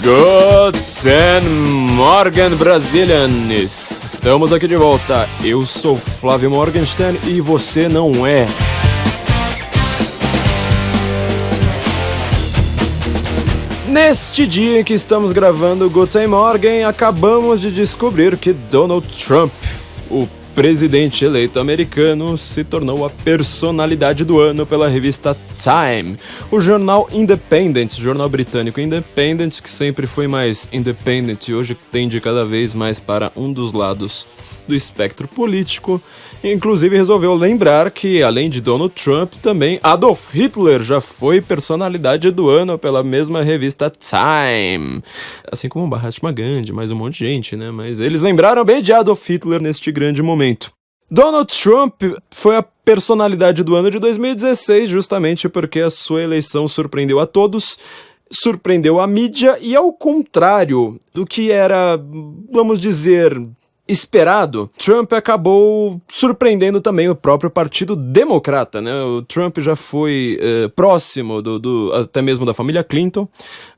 Guten Morgen, Brasilians! Estamos aqui de volta. Eu sou Flávio Morgenstern e você não é. Neste dia em que estamos gravando Guten Morgen, acabamos de descobrir que Donald Trump, o presidente eleito americano, se tornou a personalidade do ano pela revista Time, o jornal Independent, jornal britânico Independent, que sempre foi mais independent e hoje tende cada vez mais para um dos lados do espectro político. Inclusive resolveu lembrar que, além de Donald Trump, também Adolf Hitler já foi personalidade do ano pela mesma revista Time. Assim como Mahatma Gandhi, mais um monte de gente, né? Mas eles lembraram bem de Adolf Hitler neste grande momento. Donald Trump foi a personalidade do ano de 2016 justamente porque a sua eleição surpreendeu a todos, surpreendeu a mídia e, ao contrário do que era, vamos dizer, esperado, Trump acabou surpreendendo também o próprio Partido Democrata, né? O Trump já foi próximo até mesmo da família Clinton.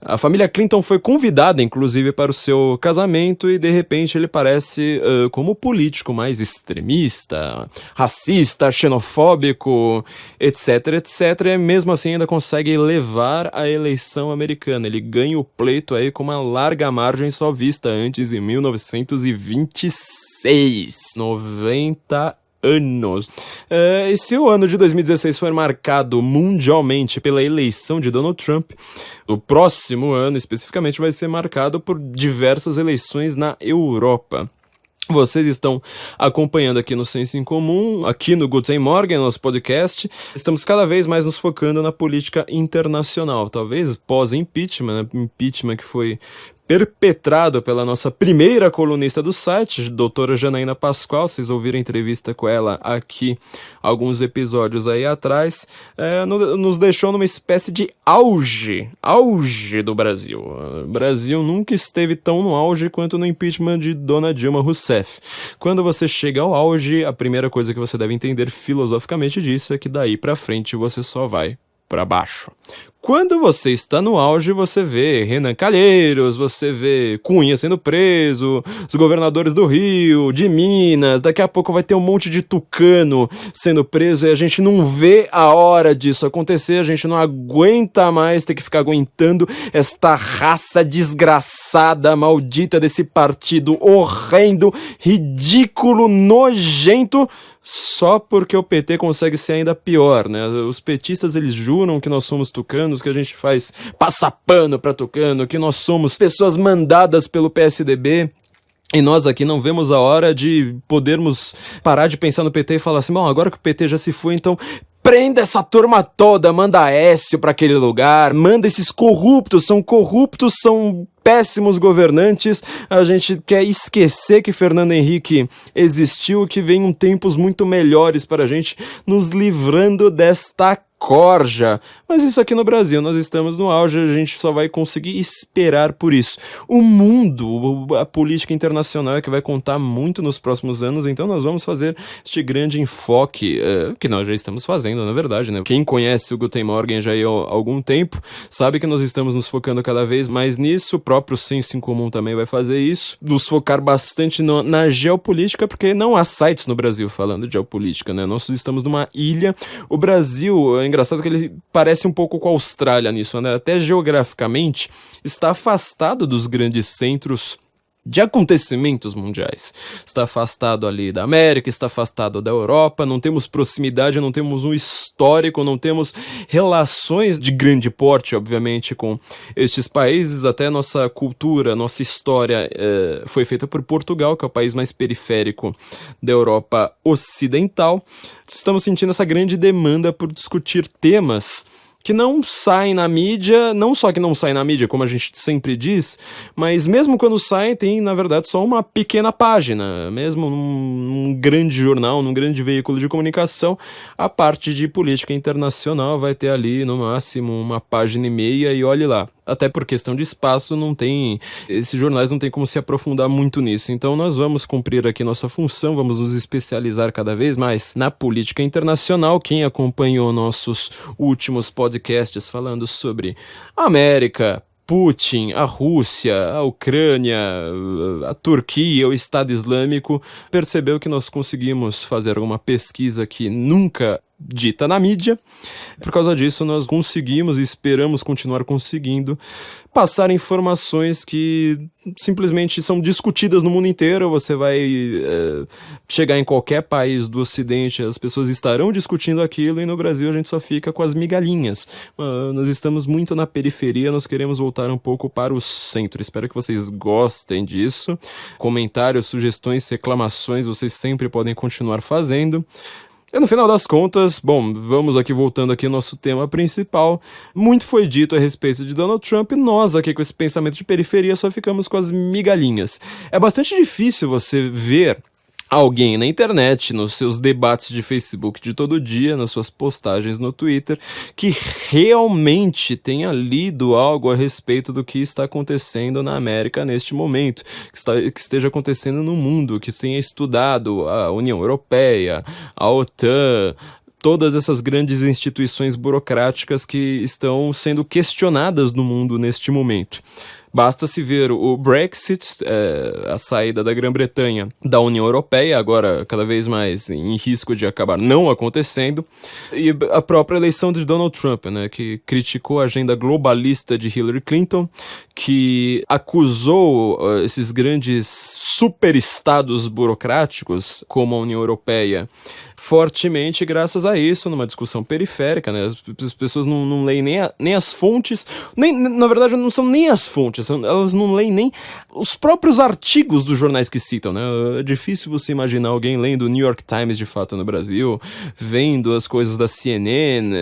A família Clinton foi convidada, inclusive, para o seu casamento e, de repente, ele parece como político mais extremista, racista, xenofóbico, etc, etc. E mesmo assim ainda consegue levar a eleição americana. Ele ganha o pleito aí com uma larga margem só vista antes em 1926. 90 anos. E se o ano de 2016 foi marcado mundialmente pela eleição de Donald Trump, o próximo ano especificamente vai ser marcado por diversas eleições na Europa. Vocês estão acompanhando aqui no Senso em Comum, aqui no Guten Morgen, nosso podcast. Estamos cada vez mais nos focando na política internacional, talvez pós-impeachment, né? Impeachment que foi perpetrado pela nossa primeira colunista do site, doutora Janaína Pascoal. Vocês ouviram a entrevista com ela aqui alguns episódios aí atrás. Nos deixou numa espécie de auge do Brasil. O Brasil nunca esteve tão no auge quanto no impeachment de Dona Dilma Rousseff. Quando você chega ao auge, a primeira coisa que você deve entender filosoficamente disso é que daí pra frente você só vai pra baixo. Quando você está no auge, você vê Renan Calheiros, você vê Cunha sendo preso, os governadores do Rio, de Minas, daqui a pouco vai ter um monte de tucano sendo preso e a gente não vê a hora disso acontecer, a gente não aguenta mais ter que ficar aguentando esta raça desgraçada, maldita desse partido horrendo, ridículo, nojento, só porque o PT consegue ser ainda pior, né? Os petistas, eles juram que nós somos tucanos, que a gente faz passapano pra tucano, que nós somos pessoas mandadas pelo PSDB. E nós aqui não vemos a hora de podermos parar de pensar no PT e falar assim, bom, agora que o PT já se foi, então prenda essa turma toda, manda Aécio pra aquele lugar, manda esses corruptos, são péssimos governantes, a gente quer esquecer que Fernando Henrique existiu, que venham tempos muito melhores para a gente, nos livrando desta corja. Mas isso aqui no Brasil, nós estamos no auge, a gente só vai conseguir esperar por isso. O mundo, a política internacional é que vai contar muito nos próximos anos, então nós vamos fazer este grande enfoque, que nós já estamos fazendo, na verdade, né? Quem conhece o Guten Morgen já há algum tempo, sabe que nós estamos nos focando cada vez mais nisso, o próprio Senso em Comum também vai fazer isso, nos focar bastante na geopolítica, porque não há sites no Brasil falando de geopolítica, né? Nós estamos numa ilha, o Brasil, é engraçado que ele parece um pouco com a Austrália nisso, né? Até geograficamente está afastado dos grandes centros de acontecimentos mundiais. Está afastado ali da América, está afastado da Europa, não temos proximidade, não temos um histórico, não temos relações de grande porte, obviamente, com estes países. Até nossa cultura, nossa história foi feita por Portugal, que é o país mais periférico da Europa Ocidental. Estamos sentindo essa grande demanda por discutir temas que não saem na mídia, não só que não saem na mídia, como a gente sempre diz, mas mesmo quando saem, tem, na verdade, só uma pequena página, mesmo num grande jornal, num grande veículo de comunicação, a parte de política internacional vai ter ali, no máximo, uma página e meia, e olhe lá. Até por questão de espaço, esses jornais não tem como se aprofundar muito nisso. Então nós vamos cumprir aqui nossa função, vamos nos especializar cada vez mais na política internacional. Quem acompanhou nossos últimos podcasts falando sobre América, Putin, a Rússia, a Ucrânia, a Turquia, o Estado Islâmico, percebeu que nós conseguimos fazer uma pesquisa que nunca dita na mídia. Por causa disso, nós conseguimos e esperamos continuar conseguindo passar informações que simplesmente são discutidas no mundo inteiro. Você vai chegar em qualquer país do Ocidente, as pessoas estarão discutindo aquilo, e no Brasil a gente só fica com as migalhinhas. Nós estamos muito na periferia, nós queremos voltar um pouco para o centro. Espero que vocês gostem disso. Comentários, sugestões, reclamações, vocês sempre podem continuar fazendo. E no final das contas, bom, vamos aqui voltando aqui ao nosso tema principal. Muito foi dito a respeito de Donald Trump, e nós aqui com esse pensamento de periferia só ficamos com as migalhinhas. É bastante difícil você ver alguém na internet, nos seus debates de Facebook de todo dia, nas suas postagens no Twitter, que realmente tenha lido algo a respeito do que está acontecendo na América neste momento, que esteja acontecendo no mundo, que tenha estudado a União Europeia, a OTAN, todas essas grandes instituições burocráticas que estão sendo questionadas no mundo neste momento. Basta-se ver o Brexit, a saída da Grã-Bretanha da União Europeia, agora cada vez mais em risco de acabar não acontecendo, e a própria eleição de Donald Trump, né, que criticou a agenda globalista de Hillary Clinton, que acusou esses grandes superestados burocráticos, como a União Europeia, fortemente graças a isso, numa discussão periférica, né? As pessoas não leem nem as fontes, na verdade não são nem as fontes, elas não leem nem os próprios artigos dos jornais que citam, né? É difícil você imaginar alguém lendo o New York Times de fato no Brasil, vendo as coisas da CNN,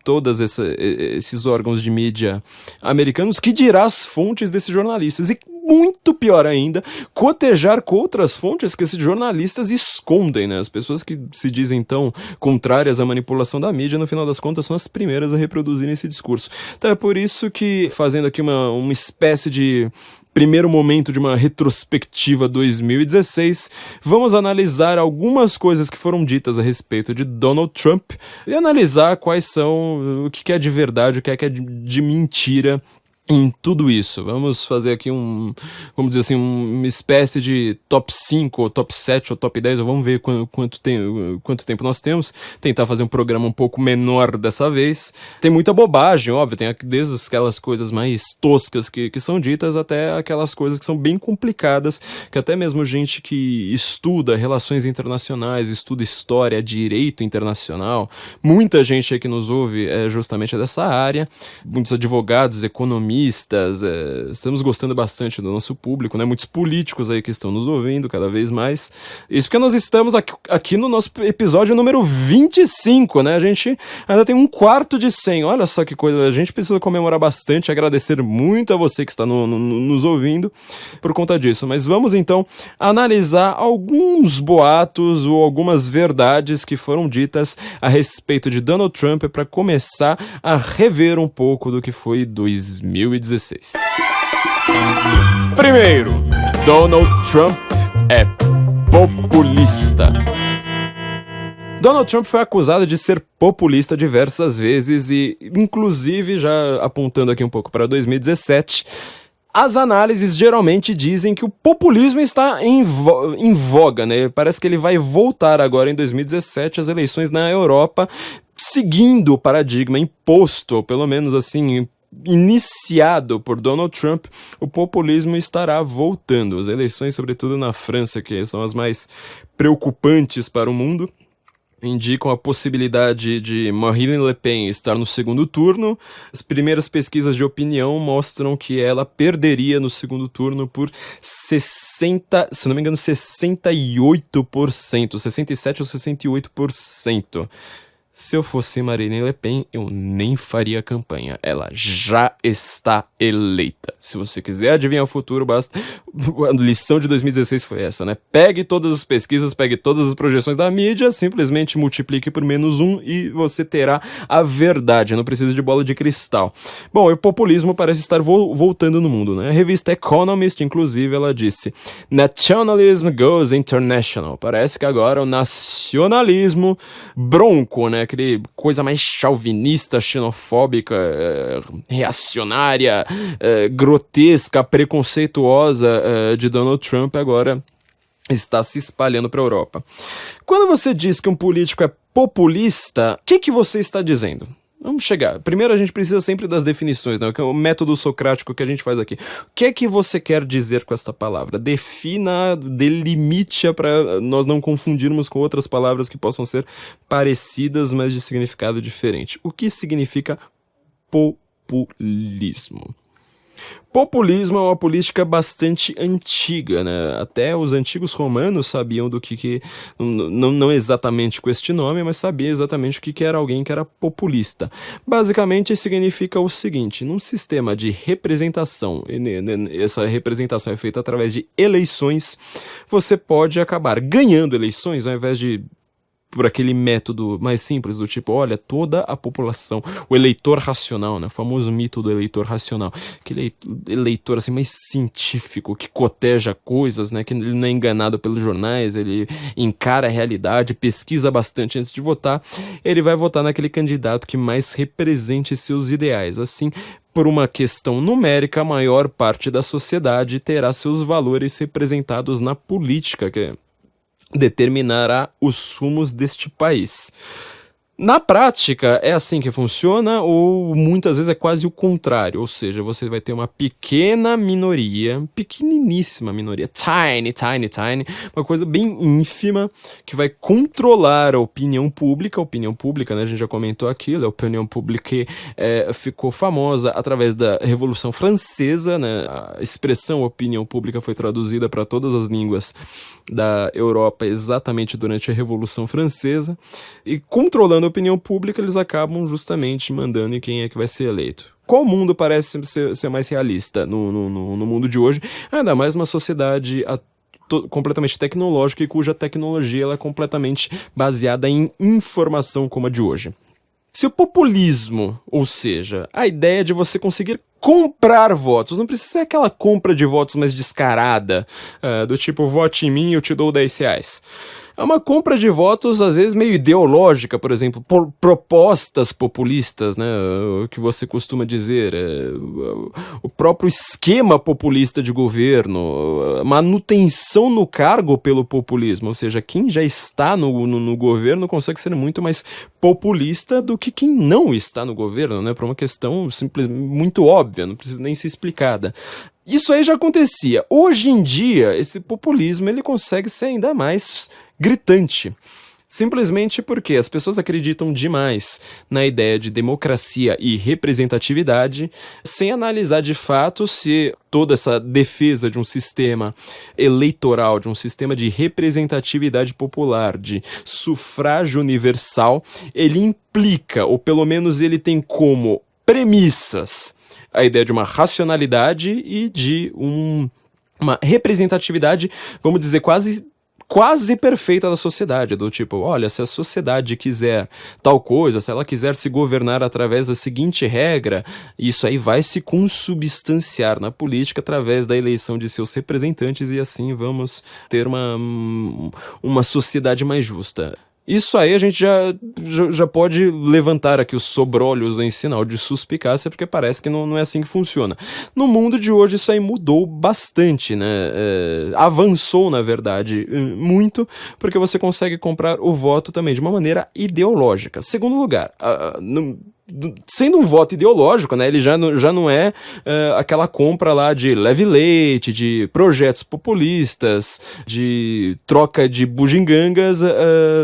todos esses órgãos de mídia americanos, que dirá as fontes desses jornalistas. E muito pior ainda, cotejar com outras fontes que esses jornalistas escondem, né? As pessoas que se dizem tão contrárias à manipulação da mídia, no final das contas, são as primeiras a reproduzirem esse discurso. Então é por isso que, fazendo aqui uma espécie de primeiro momento de uma retrospectiva 2016, vamos analisar algumas coisas que foram ditas a respeito de Donald Trump e analisar quais são, o que é de verdade, o que é de mentira em tudo isso. Vamos fazer aqui vamos dizer assim, uma espécie de top 5, ou top 7, ou top 10, ou vamos ver quanto tempo nós temos, tentar fazer um programa um pouco menor dessa vez. Tem muita bobagem, óbvio, tem desde aquelas coisas mais toscas que são ditas, até aquelas coisas que são bem complicadas, que até mesmo gente que estuda relações internacionais, estuda história, direito internacional, muita gente aí que nos ouve é justamente dessa área, muitos advogados, economistas, estamos gostando bastante do nosso público, né? Muitos políticos aí que estão nos ouvindo cada vez mais. Isso porque nós estamos aqui no nosso episódio número 25, né? A gente ainda tem um quarto de 100. Olha só que coisa, a gente precisa comemorar bastante, agradecer muito a você que está nos ouvindo por conta disso. Mas vamos então analisar alguns boatos ou algumas verdades que foram ditas a respeito de Donald Trump para começar a rever um pouco do que foi 2016. Primeiro, Donald Trump é populista. Donald Trump foi acusado de ser populista diversas vezes e, inclusive, já apontando aqui um pouco para 2017, as análises geralmente dizem que o populismo está em voga, né? Parece que ele vai voltar agora em 2017 às eleições na Europa, seguindo o paradigma imposto, ou pelo menos assim, iniciado por Donald Trump. O populismo estará voltando. As eleições, sobretudo na França, que são as mais preocupantes para o mundo, indicam a possibilidade de Marine Le Pen estar no segundo turno. As primeiras pesquisas de opinião mostram que ela perderia no segundo turno por 60, se não me engano, 68%, 67 ou 68%. Se eu fosse Marine Le Pen, eu nem faria campanha. Ela já está eleita. Se você quiser adivinhar o futuro, basta... A lição de 2016 foi essa, né? Pegue todas as pesquisas, pegue todas as projeções da mídia, simplesmente multiplique por -1 e você terá a verdade. Não precisa de bola de cristal. Bom, o populismo parece estar voltando no mundo, né? A revista Economist, inclusive, ela disse: Nationalism goes international. Parece que agora o nacionalismo bronco, né? Aquele coisa mais chauvinista, xenofóbica, reacionária, grotesca, preconceituosa de Donald Trump agora está se espalhando para a Europa. Quando você diz que um político é populista, o que você está dizendo? Vamos chegar. Primeiro a gente precisa sempre das definições, né? Que é o método socrático que a gente faz aqui. O que é que você quer dizer com esta palavra? Defina, delimite-a para nós não confundirmos com outras palavras que possam ser parecidas, mas de significado diferente. O que significa populismo? Populismo é uma política bastante antiga, né? Até os antigos romanos sabiam do que não exatamente com este nome, mas sabia exatamente o que era alguém que era populista. Basicamente significa o seguinte: num sistema de representação, essa representação é feita através de eleições, você pode acabar ganhando eleições ao invés de por aquele método mais simples do tipo, olha, toda a população, o eleitor racional, né, o famoso mito do eleitor racional, aquele eleitor assim mais científico, que coteja coisas, né, que ele não é enganado pelos jornais, ele encara a realidade, pesquisa bastante antes de votar, ele vai votar naquele candidato que mais represente seus ideais. Assim, por uma questão numérica, a maior parte da sociedade terá seus valores representados na política, que determinará os rumos deste país. Na prática, é assim que funciona, ou muitas vezes é quase o contrário, ou seja, você vai ter uma pequena minoria, pequeniníssima minoria, tiny, uma coisa bem ínfima, que vai controlar a opinião pública, né, a gente já comentou aquilo, a opinião pública ficou famosa através da Revolução Francesa, né, a expressão opinião pública foi traduzida para todas as línguas da Europa exatamente durante a Revolução Francesa, e controlando a opinião pública, eles acabam justamente mandando em quem é que vai ser eleito. Qual mundo parece ser mais realista no mundo de hoje? Ainda mais uma sociedade completamente tecnológica e cuja tecnologia ela é completamente baseada em informação como a de hoje. Se o populismo, ou seja, a ideia de você conseguir comprar votos, não precisa ser aquela compra de votos mais descarada, do tipo, vote em mim e eu te dou R$10. É uma compra de votos, às vezes, meio ideológica, por exemplo, por propostas populistas, né, o que você costuma dizer, o próprio esquema populista de governo, manutenção no cargo pelo populismo, ou seja, quem já está no governo consegue ser muito mais populista do que quem não está no governo, né, por uma questão muito óbvia, não precisa nem ser explicada. Isso aí já acontecia. Hoje em dia, esse populismo ele consegue ser ainda mais gritante. Simplesmente porque as pessoas acreditam demais na ideia de democracia e representatividade, sem analisar de fato se toda essa defesa de um sistema eleitoral, de um sistema de representatividade popular, de sufrágio universal, ele implica, ou pelo menos ele tem como premissas, a ideia de uma racionalidade e de uma representatividade, vamos dizer, quase perfeita da sociedade, do tipo, olha, se a sociedade quiser tal coisa, se ela quiser se governar através da seguinte regra, isso aí vai se consubstanciar na política através da eleição de seus representantes e assim vamos ter uma sociedade mais justa. Isso aí a gente já pode levantar aqui os sobrolhos em sinal de suspicácia, porque parece que não é assim que funciona. No mundo de hoje isso aí mudou bastante, né? Avançou, na verdade, muito, porque você consegue comprar o voto também de uma maneira ideológica. Segundo lugar, sendo um voto ideológico, né, ele já não é aquela compra lá de leve leite, de projetos populistas, de troca de bugigangas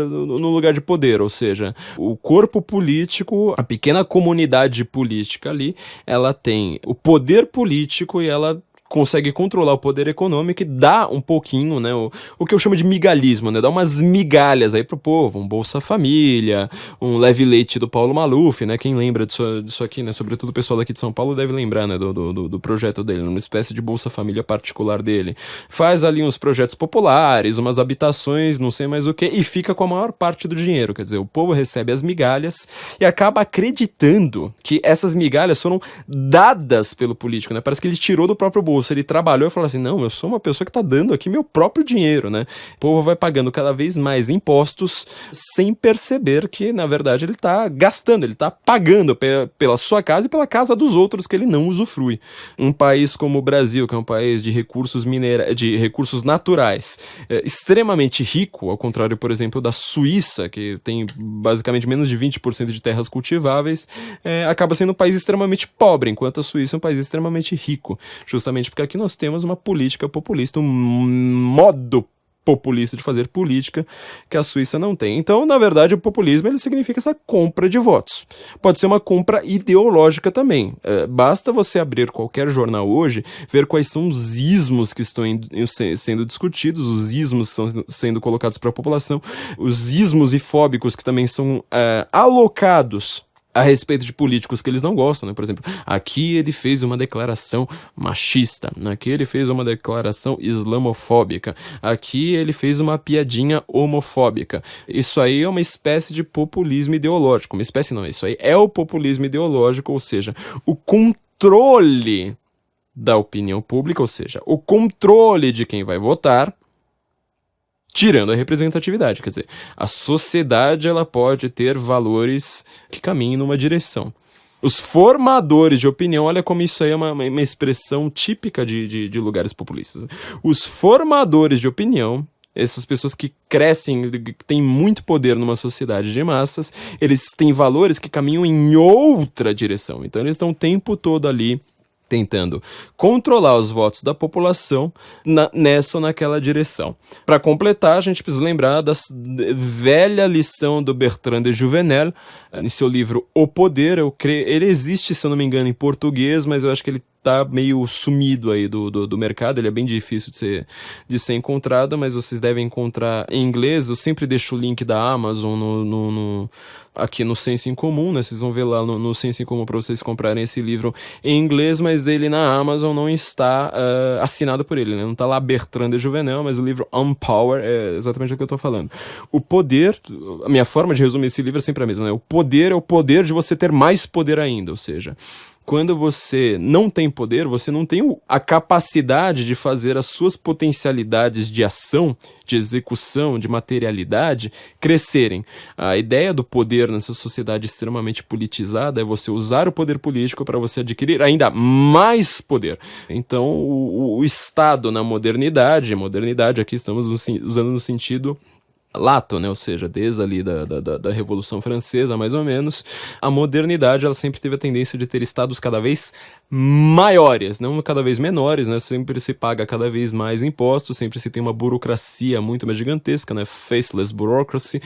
no lugar de poder, ou seja, o corpo político, a pequena comunidade política ali, ela tem o poder político e ela consegue controlar o poder econômico e dá um pouquinho, né, o que eu chamo de migalhismo, né, dá umas migalhas aí pro povo, um Bolsa Família, um leve leite do Paulo Maluf, né, quem lembra disso aqui, né, sobretudo o pessoal daqui de São Paulo deve lembrar, né, do projeto dele, uma espécie de Bolsa Família particular dele, faz ali uns projetos populares, umas habitações, não sei mais o que, e fica com a maior parte do dinheiro, quer dizer, o povo recebe as migalhas e acaba acreditando que essas migalhas foram dadas pelo político, né, parece que ele tirou do próprio bolso. bolso, ele trabalhou e falou assim, não, eu sou uma pessoa que tá dando aqui meu próprio dinheiro, né? O povo vai pagando cada vez mais impostos sem perceber que, na verdade, ele tá gastando, ele tá pagando pela sua casa e pela casa dos outros que ele não usufrui. Um país como o Brasil, que é um país de recursos de recursos naturais, extremamente rico, ao contrário, por exemplo, da Suíça, que tem basicamente menos de 20% de terras cultiváveis, acaba sendo um país extremamente pobre, enquanto a Suíça é um país extremamente rico, justamente porque aqui nós temos uma política populista, um modo populista de fazer política que a Suíça não tem. Então, na verdade, o populismo ele significa essa compra de votos. Pode ser uma compra ideológica também. Basta você abrir qualquer jornal hoje, ver quais são os ismos que estão sendo discutidos, os ismos que estão sendo colocados para a população, os ismos ifóbicos que também são alocados a respeito de políticos que eles não gostam, né? Por exemplo, aqui ele fez uma declaração machista, aqui ele fez uma declaração islamofóbica, aqui ele fez uma piadinha homofóbica. Isso aí é uma espécie de populismo ideológico. Uma espécie não, isso aí é o populismo ideológico, ou seja, o controle da opinião pública, ou seja, o controle de quem vai votar, tirando a representatividade, quer dizer, a sociedade ela pode ter valores que caminhem numa direção. Os formadores de opinião, olha como isso aí é uma expressão típica de lugares populistas. Os formadores de opinião, essas pessoas que crescem, que têm muito poder numa sociedade de massas, eles têm valores que caminham em outra direção. Então eles estão o tempo todo ali tentando controlar os votos da população nessa ou naquela direção. Para completar, a gente precisa lembrar da velha lição do Bertrand de Jouvenel, em seu livro O Poder. Ele existe, se eu não me engano, em português, mas eu acho que ele tá meio sumido aí do mercado, ele é bem difícil de ser encontrado, mas vocês devem encontrar em inglês. Eu sempre deixo o link da Amazon aqui no Senso em Comum, né? Vocês vão ver lá no Senso em Comum para vocês comprarem esse livro em inglês, mas ele na Amazon não está assinado por ele, né? Não tá lá Bertrand de Jouvenel, mas o livro On Power é exatamente o que eu tô falando. O poder, a minha forma de resumir esse livro é sempre a mesma, né? O poder é o poder de você ter mais poder ainda, ou seja, quando você não tem poder, você não tem a capacidade de fazer as suas potencialidades de ação, de execução, de materialidade crescerem. A ideia do poder nessa sociedade extremamente politizada é você usar o poder político para você adquirir ainda mais poder. Então, o Estado na modernidade aqui estamos usando no sentido lato, né? Ou seja, desde ali da Revolução Francesa, mais ou menos, a modernidade ela sempre teve a tendência de ter estados cada vez maiores, não cada vez menores, né? Sempre se paga cada vez mais impostos, sempre se tem uma burocracia muito mais gigantesca, né? Faceless bureaucracy,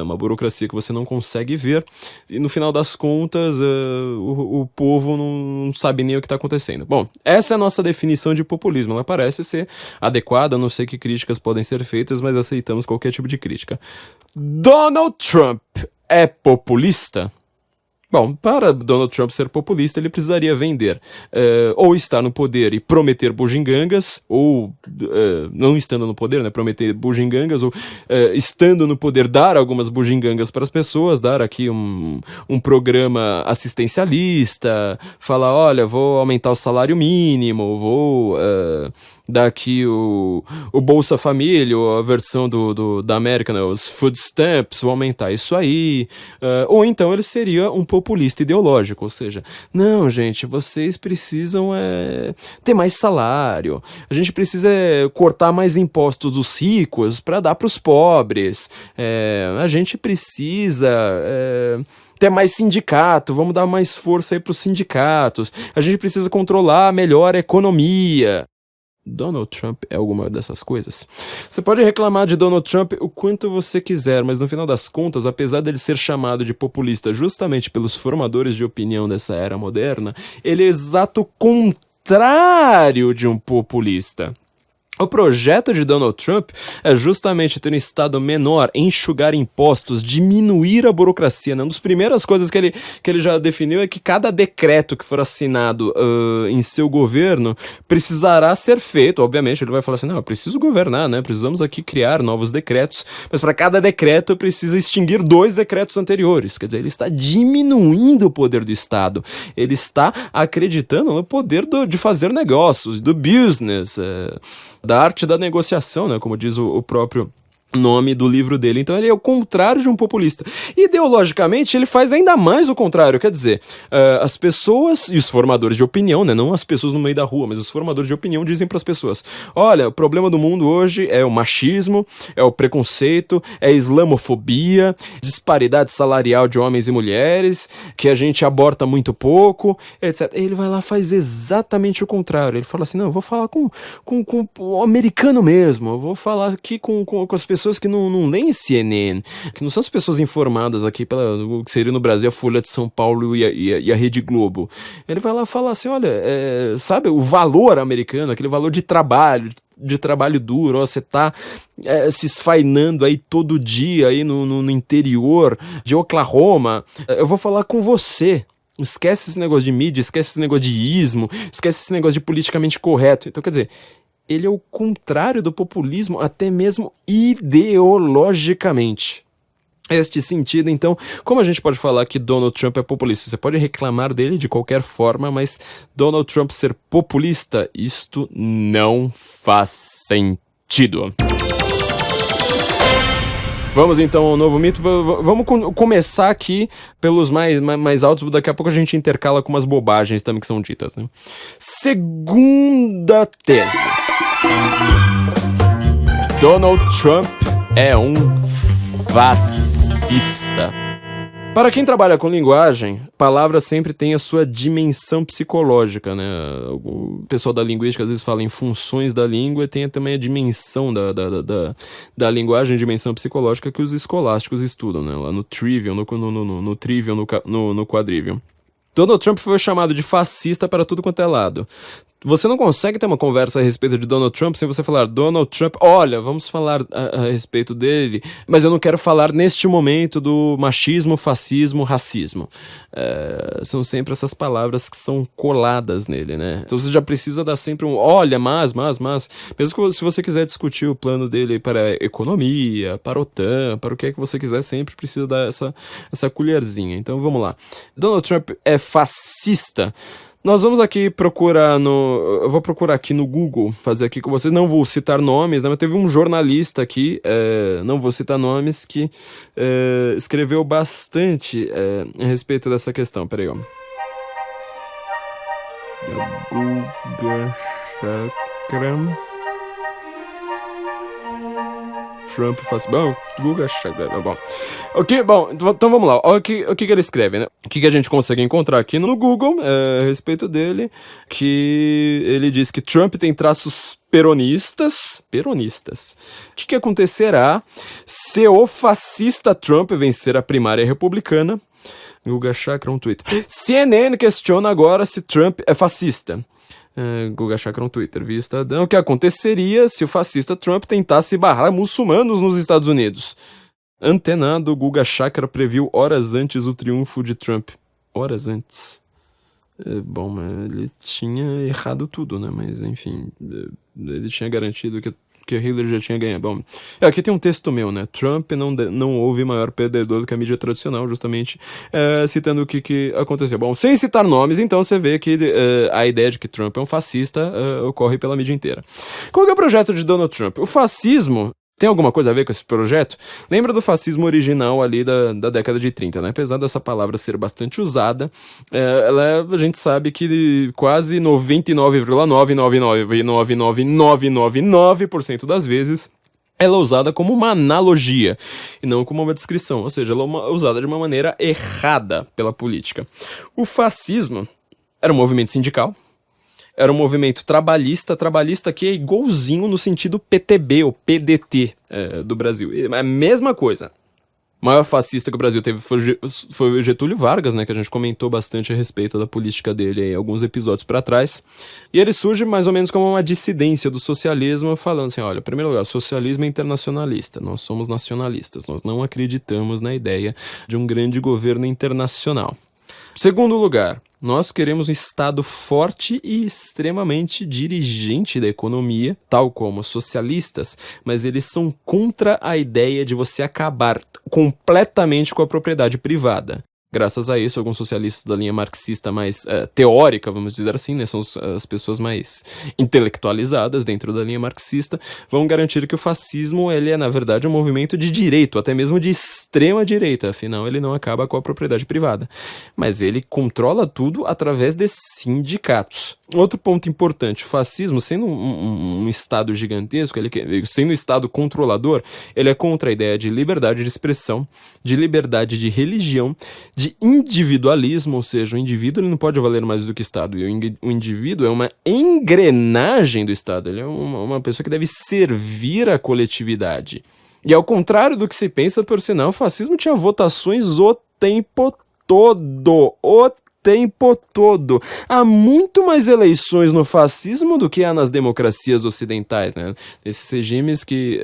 uma burocracia que você não consegue ver, e no final das contas, o povo não sabe nem o que está acontecendo. Bom, essa é a nossa definição de populismo, ela parece ser adequada, não sei que críticas podem ser feitas, mas aceitamos qualquer tipo de crítica. Donald Trump é populista? Bom, para Donald Trump ser populista, ele precisaria vender ou estar no poder e prometer bugigangas, ou não estando no poder, né, prometer bugigangas, ou estando no poder dar algumas bugigangas para as pessoas, dar aqui um programa assistencialista, falar, olha, vou aumentar o salário mínimo, vou dar aqui o Bolsa Família, ou a versão da América, né, os food stamps, vou aumentar isso aí, ou então ele seria um populista ideológico, ou seja, não, gente, vocês precisam ter mais salário, a gente precisa cortar mais impostos dos ricos para dar para os pobres, a gente precisa ter mais sindicato, vamos dar mais força aí para os sindicatos, a gente precisa controlar melhor a economia. Donald Trump é alguma dessas coisas? Você pode reclamar de Donald Trump o quanto você quiser, mas no final das contas, apesar dele ser chamado de populista justamente pelos formadores de opinião dessa era moderna, ele é exato contrário de um populista. O projeto de Donald Trump é justamente ter um Estado menor, enxugar impostos, diminuir a burocracia, né? Uma das primeiras coisas que ele já definiu é que cada decreto que for assinado em seu governo precisará ser feito. Obviamente, ele vai falar assim, não, eu preciso governar, né? Precisamos aqui criar novos decretos, mas para cada decreto precisa extinguir 2 decretos anteriores. Quer dizer, ele está diminuindo o poder do Estado. Ele está acreditando no poder de fazer negócios, do business, da arte da negociação, né, como diz o próprio nome do livro dele. Então ele é o contrário de um populista. Ideologicamente, ele faz ainda mais o contrário. Quer dizer, as pessoas e os formadores de opinião, né, não as pessoas no meio da rua, mas os formadores de opinião dizem para as pessoas, olha, o problema do mundo hoje é o machismo, é o preconceito, é a islamofobia, disparidade salarial de homens e mulheres, que a gente aborta muito pouco, etc. Ele vai lá e faz exatamente o contrário. Ele fala assim, não, eu vou falar com o americano mesmo, eu vou falar aqui com as pessoas que não leem CNN, que não são as pessoas informadas aqui pela que seria no Brasil a Folha de São Paulo e a Rede Globo. Ele vai lá falar assim, olha, sabe o valor americano, aquele valor de trabalho duro, ó, você tá se esfainando aí todo dia aí no interior de Oklahoma, eu vou falar com você. Esquece esse negócio de mídia, esquece esse negócio de ismo, esquece esse negócio de politicamente correto. Então, quer dizer, ele é o contrário do populismo, até mesmo ideologicamente. Este sentido, então, como a gente pode falar que Donald Trump é populista? Você pode reclamar dele de qualquer forma, mas Donald Trump ser populista, isto não faz sentido. Vamos então ao novo mito. Vamos começar aqui pelos mais altos. Daqui a pouco a gente intercala com umas bobagens também que são ditas, né? Segunda tese. Donald Trump é um fascista. Para quem trabalha com linguagem, palavra sempre tem a sua dimensão psicológica, né? O pessoal da linguística às vezes fala em funções da língua e tem também a dimensão da linguagem, a dimensão psicológica que os escolásticos estudam, né? Lá no Trivium, no Trivium, no Quadrivium. Donald Trump foi chamado de fascista para tudo quanto é lado. Você não consegue ter uma conversa a respeito de Donald Trump sem você falar, Donald Trump, olha, vamos falar a respeito dele, mas eu não quero falar neste momento do machismo, fascismo, racismo. São sempre essas palavras que são coladas nele, né? Então você já precisa dar sempre um, olha, mas. Mesmo que se você quiser discutir o plano dele para a economia, para a OTAN, para o que é que você quiser, sempre precisa dar essa colherzinha. Então vamos lá. Donald Trump é fascista? Nós vamos aqui procurar eu vou procurar aqui no Google, fazer aqui com vocês, não vou citar nomes, né, mas teve um jornalista aqui, não vou citar nomes, que escreveu bastante a respeito dessa questão. Peraí, ó. Guga Chakra. Trump faz... Bom, Guga Chakra... Bom. Bom, então vamos lá. Olha o que ele escreve, né? O que a gente consegue encontrar aqui no Google a respeito dele, que ele diz que Trump tem traços peronistas. O que acontecerá se o fascista Trump vencer a primária republicana? Guga Chakra, um Twitter. CNN questiona agora se Trump é fascista. Guga Chakra, um Twitter, via Estadão. O que aconteceria se o fascista Trump tentasse barrar muçulmanos nos Estados Unidos? Antenado, Guga Chakra previu horas antes o triunfo de Trump. Horas antes. Bom, mas ele tinha errado tudo, né? Mas, enfim, ele tinha garantido que Hillary já tinha ganhado. Bom, aqui tem um texto meu, né? Trump não houve maior perdedor do que a mídia tradicional, justamente citando o que aconteceu. Bom, sem citar nomes, então você vê que a ideia de que Trump é um fascista ocorre pela mídia inteira. Qual que é o projeto de Donald Trump? O fascismo tem alguma coisa a ver com esse projeto? Lembra do fascismo original ali da década de 30, né? Apesar dessa palavra ser bastante usada, a gente sabe que quase 99,999999% das vezes ela é usada como uma analogia e não como uma descrição, ou seja, ela é usada de uma maneira errada pela política. O fascismo era um movimento sindical, era um movimento trabalhista que é igualzinho no sentido PTB ou PDT do Brasil. É a mesma coisa. O maior fascista que o Brasil teve foi o Getúlio Vargas, né, que a gente comentou bastante a respeito da política dele aí, alguns episódios para trás. E ele surge mais ou menos como uma dissidência do socialismo, falando assim, olha, em primeiro lugar, o socialismo é internacionalista, nós somos nacionalistas, nós não acreditamos na ideia de um grande governo internacional. Segundo lugar, nós queremos um Estado forte e extremamente dirigente da economia, tal como os socialistas, mas eles são contra a ideia de você acabar completamente com a propriedade privada. Graças a isso, alguns socialistas da linha marxista mais teórica, vamos dizer assim, né, são as pessoas mais intelectualizadas dentro da linha marxista, vão garantir que o fascismo ele é, na verdade, um movimento de direito, até mesmo de extrema direita, afinal ele não acaba com a propriedade privada. Mas ele controla tudo através de sindicatos. Outro ponto importante, o fascismo, sendo um Estado gigantesco, sendo um Estado controlador, ele é contra a ideia de liberdade de expressão, de liberdade de religião, de individualismo, ou seja, o indivíduo ele não pode valer mais do que o Estado, e o indivíduo é uma engrenagem do Estado, ele é uma pessoa que deve servir à coletividade. E ao contrário do que se pensa, por sinal, o fascismo tinha votações o tempo todo, Há muito mais eleições no fascismo do que há nas democracias ocidentais, né? Esses regimes que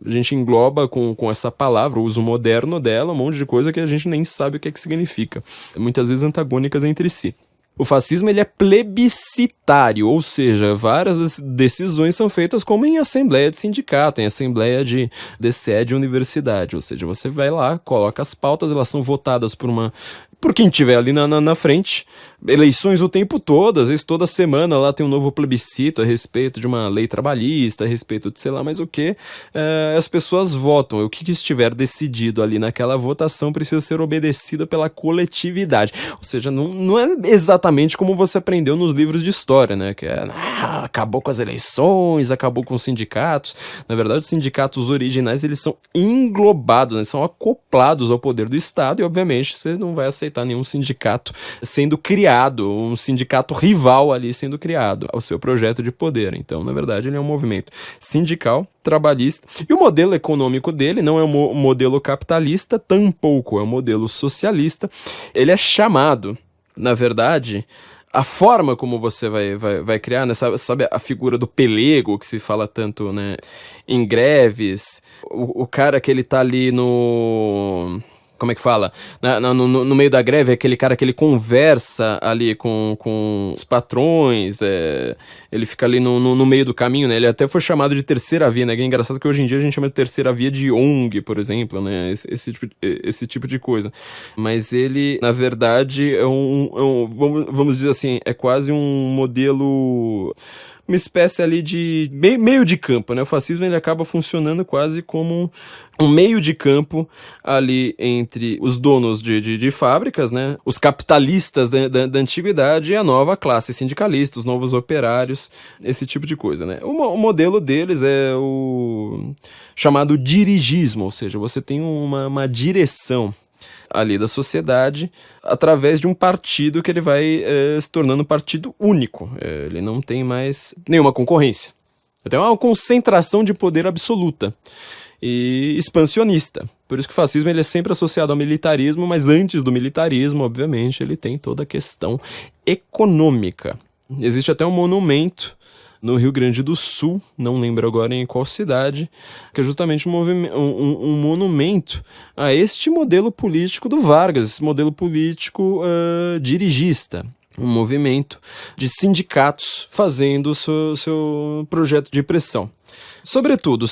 a gente engloba com essa palavra, o uso moderno dela, um monte de coisa que a gente nem sabe o que é que significa. Muitas vezes antagônicas entre si. O fascismo ele é plebiscitário, ou seja, várias decisões são feitas como em assembleia de sindicato, em assembleia de sede universidade, ou seja, você vai lá, coloca as pautas, elas são votadas por quem tiver ali na frente, eleições o tempo todo, às vezes toda semana lá tem um novo plebiscito a respeito de uma lei trabalhista, a respeito de sei lá mais o que, as pessoas votam, o que estiver decidido ali naquela votação precisa ser obedecido pela coletividade, ou seja, não é exatamente como você aprendeu nos livros de história, né, que acabou com as eleições, acabou com os sindicatos. Na verdade, os sindicatos originais, eles são englobados, né, são acoplados ao poder do Estado e obviamente você não vai aceitar nenhum sindicato sendo criado, um sindicato rival ali sendo criado ao seu projeto de poder. Então, na verdade, ele é um movimento sindical, trabalhista, e o modelo econômico dele não é um modelo capitalista, tampouco é um modelo socialista. Ele é chamado, na verdade, a forma como você vai criar, né? Sabe a figura do pelego, que se fala tanto, né, em greves, o cara que ele tá ali no... Como é que fala? No meio da greve, é aquele cara que ele conversa ali com os patrões, ele fica ali no meio do caminho, né? Ele até foi chamado de terceira via, né? É engraçado que hoje em dia a gente chama de terceira via de ONG, por exemplo, né? Esse tipo de coisa. Mas ele, na verdade, vamos dizer assim, é quase um modelo... uma espécie ali de meio de campo, né? O fascismo ele acaba funcionando quase como um meio de campo ali entre os donos de fábricas, né? Os capitalistas da antiguidade e a nova classe sindicalista, os novos operários, esse tipo de coisa, né? O modelo deles é o chamado dirigismo, ou seja, você tem uma direção ali da sociedade através de um partido que ele vai se tornando um partido único. Ele não tem mais nenhuma concorrência. Tem uma concentração de poder absoluta e expansionista. Por isso que o fascismo ele é sempre associado ao militarismo, mas antes do militarismo, obviamente, ele tem toda a questão econômica. Existe até um monumento no Rio Grande do Sul, não lembro agora em qual cidade, que é justamente um monumento a este modelo político do Vargas, esse modelo político dirigista. Um movimento de sindicatos fazendo o seu projeto de pressão. Sobretudo,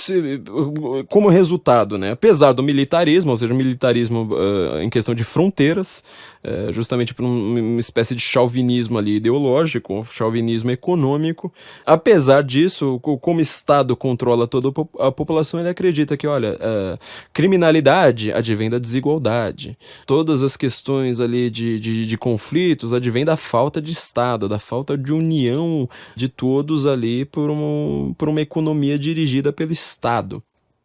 como resultado, né, apesar do militarismo, ou seja, o militarismo em questão de fronteiras, justamente por uma espécie de chauvinismo ali ideológico, chauvinismo econômico, apesar disso, como o Estado controla toda a população, ele acredita que, olha, criminalidade advém da desigualdade, todas as questões ali de conflitos advém da falta de Estado, da falta de união de todos ali por uma economia dirigida pelo Estado.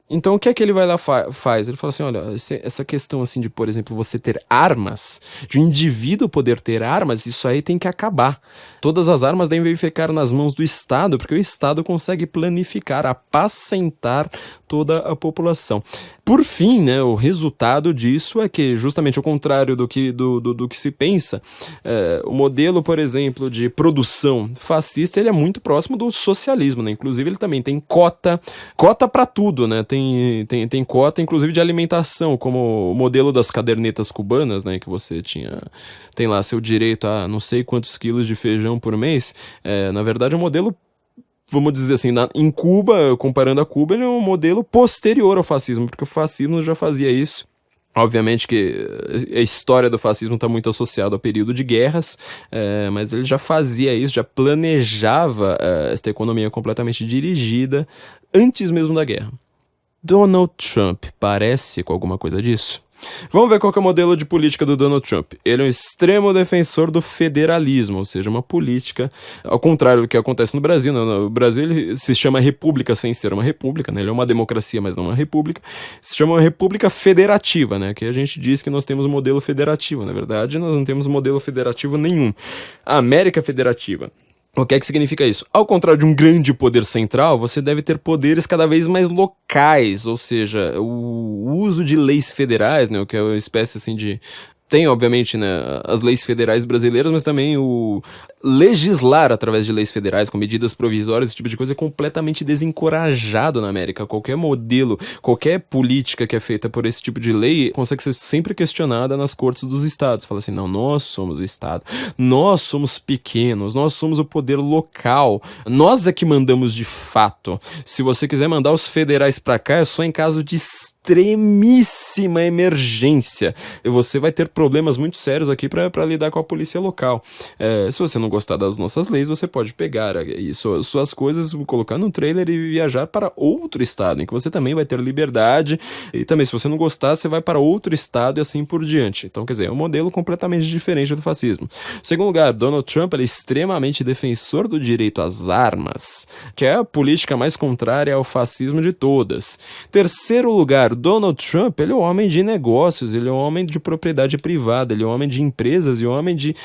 Então o que é que ele vai lá faz? Ele fala assim, olha, essa questão assim de, por exemplo, você ter armas, de um indivíduo poder ter armas, isso aí tem que acabar. Todas as armas devem ficar nas mãos do Estado, porque o Estado consegue planificar, apacentar toda a população. Por fim, né, o resultado disso é que, justamente ao contrário do que se pensa, o modelo, por exemplo, de produção fascista, ele é muito próximo do socialismo, né? Inclusive ele também tem cota para tudo, né? Tem cota, inclusive, de alimentação, como o modelo das cadernetas cubanas, né? Que você tem lá seu direito a não sei quantos quilos de feijão por mês. Na verdade, é um modelo, vamos dizer assim, em Cuba, comparando a Cuba, ele é um modelo posterior ao fascismo, porque o fascismo já fazia isso. Obviamente que a história do fascismo está muito associada ao período de guerras, mas ele já fazia isso, já planejava esta economia completamente dirigida antes mesmo da guerra. Donald Trump parece com alguma coisa disso? Vamos ver qual que é o modelo de política do Donald Trump. Ele é um extremo defensor do federalismo, ou seja, uma política, ao contrário do que acontece no Brasil. No Brasil ele se chama república sem ser uma república, né? Ele é uma democracia, mas não uma república. Se chama uma república federativa, né? Que a gente diz que nós temos um modelo federativo. Na verdade, nós não temos modelo federativo nenhum. A América Federativa. O que é que significa isso? Ao contrário de um grande poder central, você deve ter poderes cada vez mais locais, ou seja, o uso de leis federais, né, o que é uma espécie assim de... Tem, obviamente, né, as leis federais brasileiras, mas também o legislar através de leis federais, com medidas provisórias, esse tipo de coisa é completamente desencorajado na América. Qualquer modelo, qualquer política que é feita por esse tipo de lei consegue ser sempre questionada nas cortes dos estados. Fala assim, não, nós somos o estado, nós somos pequenos, nós somos o poder local, nós é que mandamos de fato. Se você quiser mandar os federais pra cá, é só em caso de extremíssima emergência. E você vai ter problemas muito sérios aqui para lidar com a polícia local. Se você não gostar das nossas leis, você pode pegar suas coisas, colocar no trailer e viajar para outro estado, em que você também vai ter liberdade. E também, se você não gostar, você vai para outro estado e assim por diante. Então, quer dizer, é um modelo completamente diferente do fascismo. Segundo lugar, Donald Trump é extremamente defensor do direito às armas, que é a política mais contrária ao fascismo de todas. Terceiro lugar, Donald Trump, ele é um homem de negócios, ele é um homem de propriedade privada, ele é um homem de empresas e um homem de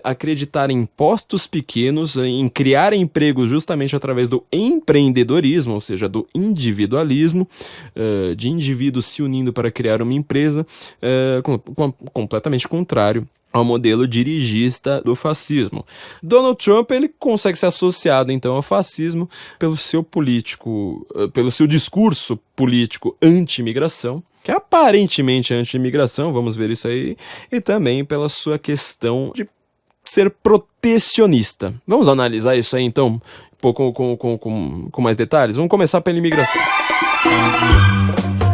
acreditar em impostos pequenos, em criar empregos justamente através do empreendedorismo, ou seja, do individualismo, de indivíduos se unindo para criar uma empresa, completamente contrário ao modelo dirigista do fascismo. Donald Trump, ele consegue ser associado então ao fascismo pelo seu discurso político anti-imigração, que é aparentemente anti-imigração, vamos ver isso aí, e também pela sua questão de ser protecionista. Vamos analisar isso aí então, um pouco com mais detalhes? Vamos começar pela imigração.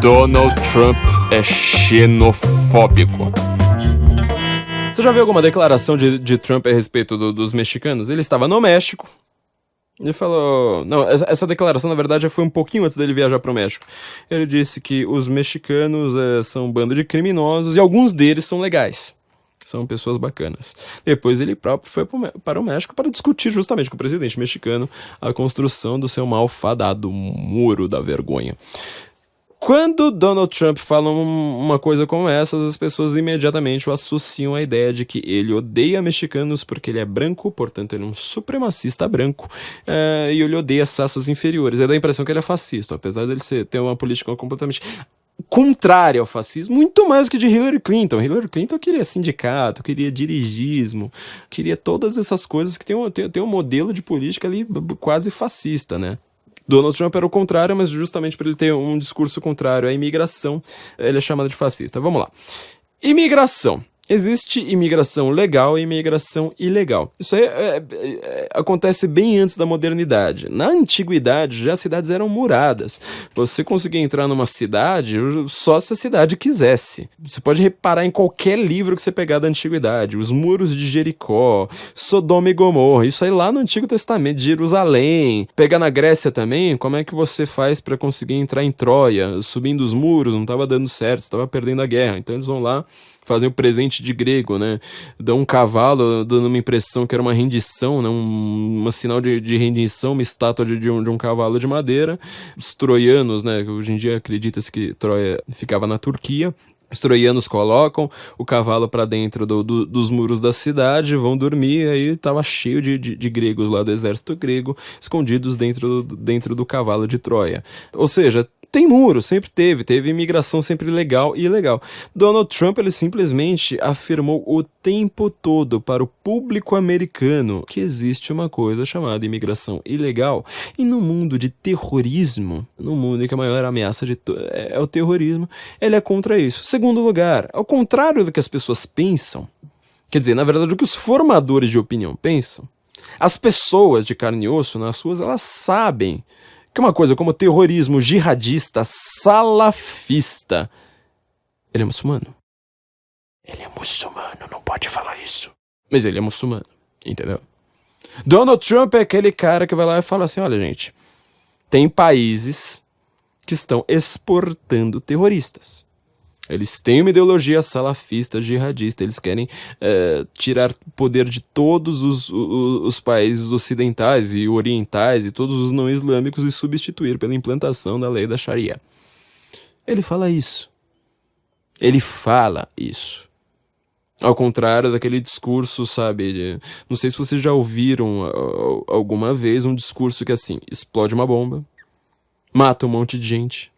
Donald Trump é xenofóbico. Você já viu alguma declaração de Trump a respeito dos mexicanos? Ele estava no México. Ele falou... Não, essa declaração, na verdade, foi um pouquinho antes dele viajar para o México. Ele disse que os mexicanos são um bando de criminosos e alguns deles são legais. São pessoas bacanas. Depois ele próprio foi para o México para discutir justamente com o presidente mexicano a construção do seu malfadado Muro da Vergonha. Quando Donald Trump fala uma coisa como essa, as pessoas imediatamente o associam à ideia de que ele odeia mexicanos porque ele é branco, portanto ele é um supremacista branco, e ele odeia as raças inferiores. Dá a impressão que ele é fascista, apesar dele ter uma política completamente contrária ao fascismo, muito mais que de Hillary Clinton. Hillary Clinton queria sindicato, queria dirigismo, queria todas essas coisas que tem um modelo de política ali quase fascista, né? Donald Trump era o contrário, mas justamente por ele ter um discurso contrário à imigração, ele é chamado de fascista. Vamos lá. Imigração. Existe imigração legal e imigração ilegal. Isso aí acontece bem antes da modernidade. Na antiguidade, já as cidades eram muradas. Você conseguia entrar numa cidade só se a cidade quisesse. Você pode reparar em qualquer livro que você pegar da antiguidade. Os muros de Jericó, Sodoma e Gomorra. Isso aí lá no Antigo Testamento, de Jerusalém. Pegar na Grécia também, como é que você faz para conseguir entrar em Troia? Subindo os muros, não estava dando certo, estava perdendo a guerra. Então eles vão lá, fazem o presente de grego, né? Dão um cavalo, dando uma impressão que era uma rendição, né? Um sinal de rendição, uma estátua de um cavalo de madeira. Os troianos, né? Hoje em dia acredita-se que Troia ficava na Turquia. Os troianos colocam o cavalo para dentro dos muros da cidade, vão dormir, aí estava cheio de gregos lá do exército grego, escondidos dentro do cavalo de Troia. Ou seja, Tem muro, sempre teve imigração sempre legal e ilegal. Donald Trump, ele simplesmente afirmou o tempo todo para o público americano que existe uma coisa chamada imigração ilegal. E no mundo de terrorismo, no mundo em que a maior ameaça é o terrorismo, ele é contra isso. Segundo lugar, ao contrário do que as pessoas pensam, quer dizer, na verdade, o que os formadores de opinião pensam, as pessoas de carne e osso nas ruas, elas sabem que uma coisa como terrorismo jihadista, salafista, ele é muçulmano. Ele é muçulmano, não pode falar isso. Mas ele é muçulmano, entendeu? Donald Trump é aquele cara que vai lá e fala assim, olha gente, tem países que estão exportando terroristas. Eles têm uma ideologia salafista, jihadista, eles querem tirar poder de todos os países ocidentais e orientais e todos os não islâmicos e substituir pela implantação da lei da Sharia. Ele fala isso. Ele fala isso. Ao contrário daquele discurso, sabe, não sei se vocês já ouviram alguma vez um discurso que assim, explode uma bomba, mata um monte de gente,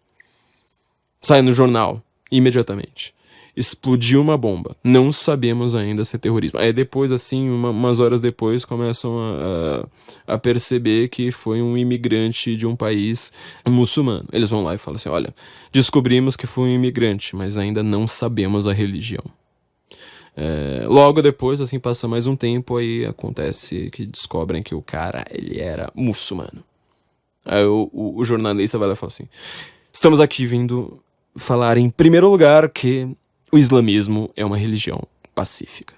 sai no jornal. Imediatamente. Explodiu uma bomba. Não sabemos ainda se é terrorismo. Aí depois, assim, umas horas depois, começam a perceber que foi um imigrante de um país muçulmano. Eles vão lá e falam assim, olha, descobrimos que foi um imigrante, mas ainda não sabemos a religião. Logo depois, assim, passa mais um tempo, aí acontece que descobrem que o cara, ele era muçulmano. Aí o jornalista vai lá e fala assim, estamos aqui vindo falar em primeiro lugar que o islamismo é uma religião pacífica.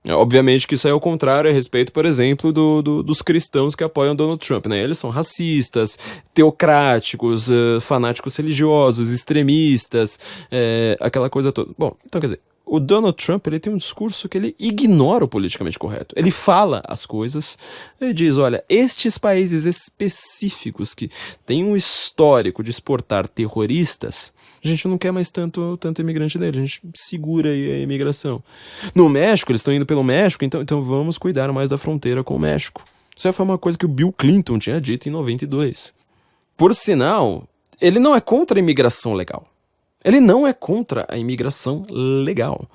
Obviamente que isso é ao contrário a respeito, por exemplo, dos cristãos que apoiam Donald Trump, né? Eles são racistas, teocráticos, fanáticos religiosos, extremistas, aquela coisa toda. Bom, então quer dizer, o Donald Trump, ele tem um discurso que ele ignora o politicamente correto. Ele fala as coisas, ele diz, olha, estes países específicos que têm um histórico de exportar terroristas, a gente não quer mais tanto imigrante dele, a gente segura aí a imigração. No México, eles estão indo pelo México, então vamos cuidar mais da fronteira com o México. Isso foi uma coisa que o Bill Clinton tinha dito em 92. Por sinal, ele não é contra a imigração legal. Ele não é contra a imigração legal.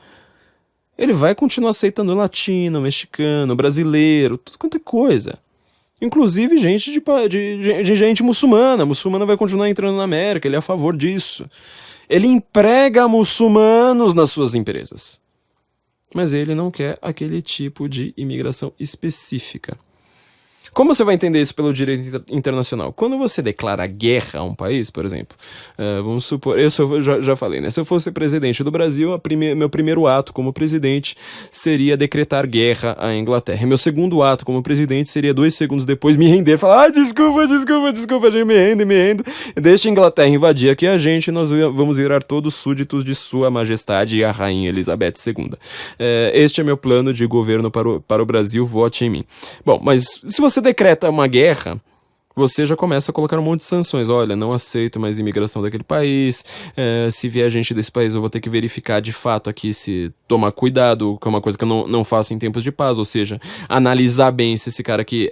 Ele vai continuar aceitando latino, mexicano, brasileiro, tudo quanto é coisa. Inclusive gente de gente muçulmana. Muçulmana vai continuar entrando na América, ele é a favor disso. Ele emprega muçulmanos nas suas empresas. Mas ele não quer aquele tipo de imigração específica. Como você vai entender isso pelo direito internacional? Quando você declara guerra a um país, por exemplo, vamos supor, eu já falei, né? Se eu fosse presidente do Brasil, meu primeiro ato como presidente seria decretar guerra à Inglaterra. Meu segundo ato como presidente seria 2 segundos depois me render e falar, desculpa, gente, me rendo. Deixa a Inglaterra invadir aqui a gente e nós vamos virar todos súditos de Sua Majestade a Rainha Elizabeth II. Este é meu plano de governo para o Brasil, vote em mim. Bom, mas se você decreta uma guerra, você já começa a colocar um monte de sanções. Olha, não aceito mais imigração daquele país, se vier gente desse país eu vou ter que verificar de fato aqui, se tomar cuidado, que é uma coisa que eu não faço em tempos de paz, ou seja, analisar bem se esse cara aqui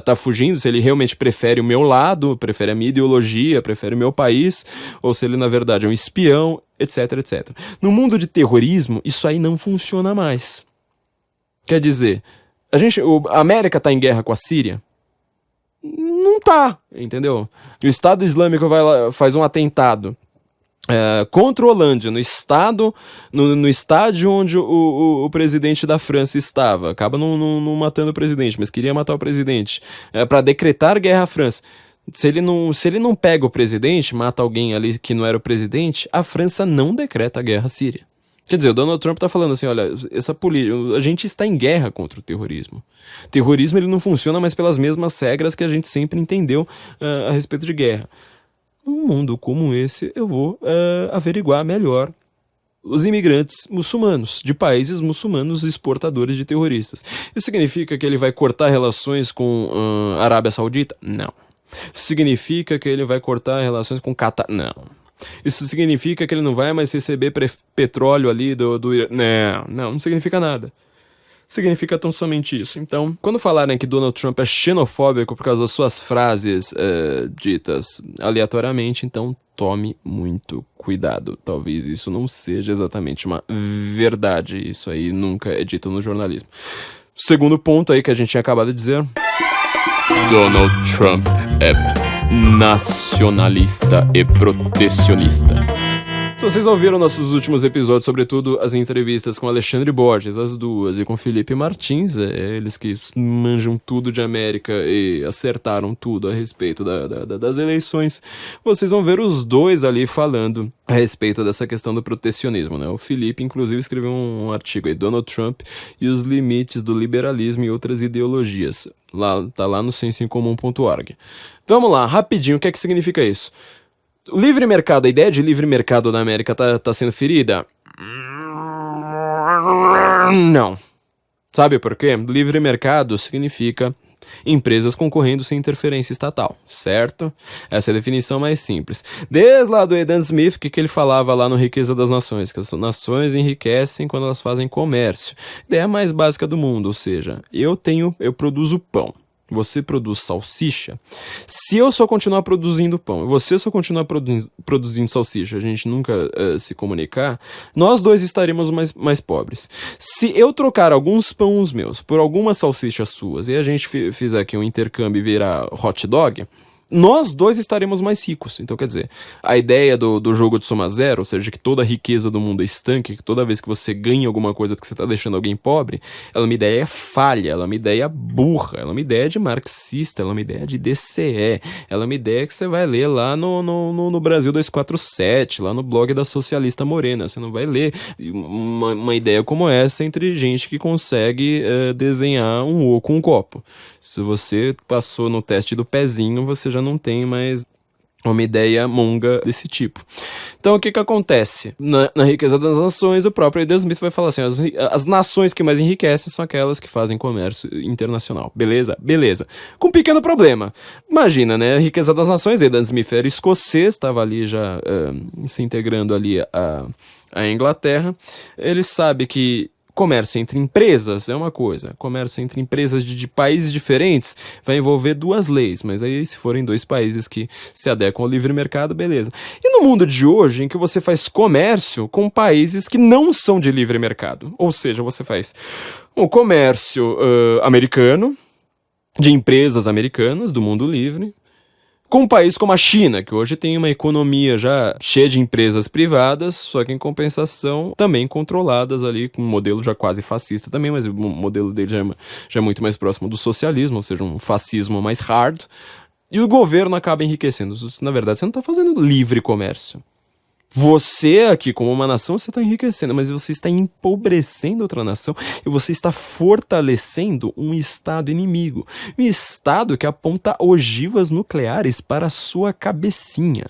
tá fugindo, se ele realmente prefere o meu lado, prefere a minha ideologia, prefere o meu país, ou se ele na verdade é um espião, etc, etc. No mundo de terrorismo, isso aí não funciona mais. Quer dizer, a América tá em guerra com a Síria? Não tá, entendeu? O Estado Islâmico vai lá, faz um atentado contra a Holândia, no estádio onde o presidente da França estava. Acaba não matando o presidente, mas queria matar o presidente. Para decretar guerra à França. Se ele não pega o presidente, mata alguém ali que não era o presidente, a França não decreta a guerra à Síria. Quer dizer, o Donald Trump tá falando assim, olha, a gente está em guerra contra o terrorismo. O terrorismo ele não funciona mais pelas mesmas regras que a gente sempre entendeu a respeito de guerra. Num mundo como esse, eu vou averiguar melhor os imigrantes muçulmanos, de países muçulmanos exportadores de terroristas. Isso significa que ele vai cortar relações com a Arábia Saudita? Não. Isso significa que ele vai cortar relações com Catar? Não. Isso significa que ele não vai mais receber petróleo ali do Irã? Não significa nada. significa tão somente isso. Então, quando falarem que Donald Trump é xenofóbico por causa das suas frases ditas aleatoriamente, então tome muito cuidado. Talvez isso não seja exatamente uma verdade. Isso aí nunca é dito no jornalismo. Segundo ponto aí que a gente tinha acabado de dizer: Donald Trump é nacionalista e protecionista. Se vocês ouviram nossos últimos episódios, sobretudo as entrevistas com Alexandre Borges, as duas, e com Felipe Martins, eles que manjam tudo de América e acertaram tudo a respeito das eleições, vocês vão ver os dois ali falando a respeito dessa questão do protecionismo, né? O Felipe, inclusive, escreveu um artigo aí, Donald Trump e os limites do liberalismo e outras ideologias. Tá lá no sensoincomum.org. Vamos lá, rapidinho, o que é que significa isso? O livre mercado, a ideia de livre mercado da América tá sendo ferida? Não. Sabe por quê? Livre mercado significa empresas concorrendo sem interferência estatal, certo? Essa é a definição mais simples. Desde lá do Adam Smith, que ele falava lá no Riqueza das Nações, que as nações enriquecem quando elas fazem comércio. Ideia mais básica do mundo, ou seja, eu produzo pão. Você produz salsicha. Se eu só continuar produzindo pão e você só continuar produzindo salsicha, a gente nunca se comunicar, nós dois estaremos mais pobres. Se eu trocar alguns pães meus por algumas salsichas suas e a gente fizer aqui um intercâmbio e virar hot dog, nós dois estaremos mais ricos. Então, quer dizer, a ideia do jogo de soma zero, ou seja, que toda a riqueza do mundo é estanque, que toda vez que você ganha alguma coisa porque você está deixando alguém pobre, ela é uma ideia falha, ela é uma ideia burra, ela é uma ideia de marxista, ela é uma ideia de DCE, ela é uma ideia que você vai ler lá no Brasil 247, lá no blog da Socialista Morena. Você não vai ler uma ideia como essa entre gente que consegue desenhar um O com um copo. Se você passou no teste do pezinho, você já não tem mais uma ideia monga desse tipo. Então, o que acontece? Na Riqueza das Nações, o próprio Adam Smith vai falar assim, as nações que mais enriquecem são aquelas que fazem comércio internacional. Beleza? Beleza. Com um pequeno problema. Imagina, né? A Riqueza das Nações, Adam Smith era escocês, estava ali já se integrando ali à Inglaterra. Ele sabe que comércio entre empresas é uma coisa, comércio entre empresas de países diferentes vai envolver duas leis, mas aí se forem dois países que se adequam ao livre mercado, beleza. E no mundo de hoje, em que você faz comércio com países que não são de livre mercado, ou seja, você faz um comércio americano, de empresas americanas, do mundo livre, com um país como a China, que hoje tem uma economia já cheia de empresas privadas, só que em compensação também controladas ali, com um modelo já quase fascista também, mas o modelo dele já é muito mais próximo do socialismo, ou seja, um fascismo mais hard, e o governo acaba enriquecendo. Na verdade, você não está fazendo livre comércio. Você aqui, como uma nação, você está enriquecendo, mas você está empobrecendo outra nação e você está fortalecendo um Estado inimigo. Um Estado que aponta ogivas nucleares para a sua cabecinha.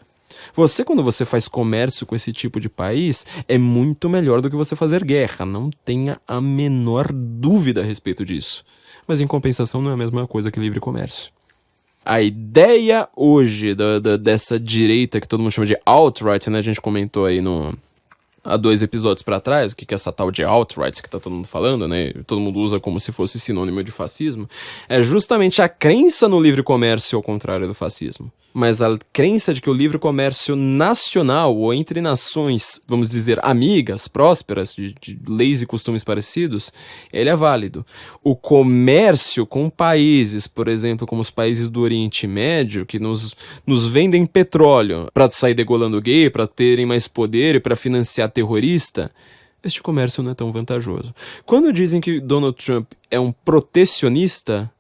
Você, quando você faz comércio com esse tipo de país, é muito melhor do que você fazer guerra. Não tenha a menor dúvida a respeito disso. Mas, em compensação, não é a mesma coisa que livre comércio. A ideia hoje dessa direita que todo mundo chama de alt-right, né? A gente comentou aí há 2 episódios pra trás, o que é essa tal de alt-right que tá todo mundo falando, né? Todo mundo usa como se fosse sinônimo de fascismo. É justamente a crença no livre comércio ao contrário do fascismo. Mas a crença de que o livre comércio nacional ou entre nações, vamos dizer, amigas, prósperas, de leis e costumes parecidos, ele é válido. O comércio com países, por exemplo, como os países do Oriente Médio, que nos vendem petróleo para sair degolando gay, para terem mais poder e para financiar terrorista, este comércio não é tão vantajoso. Quando dizem que Donald Trump é um protecionista,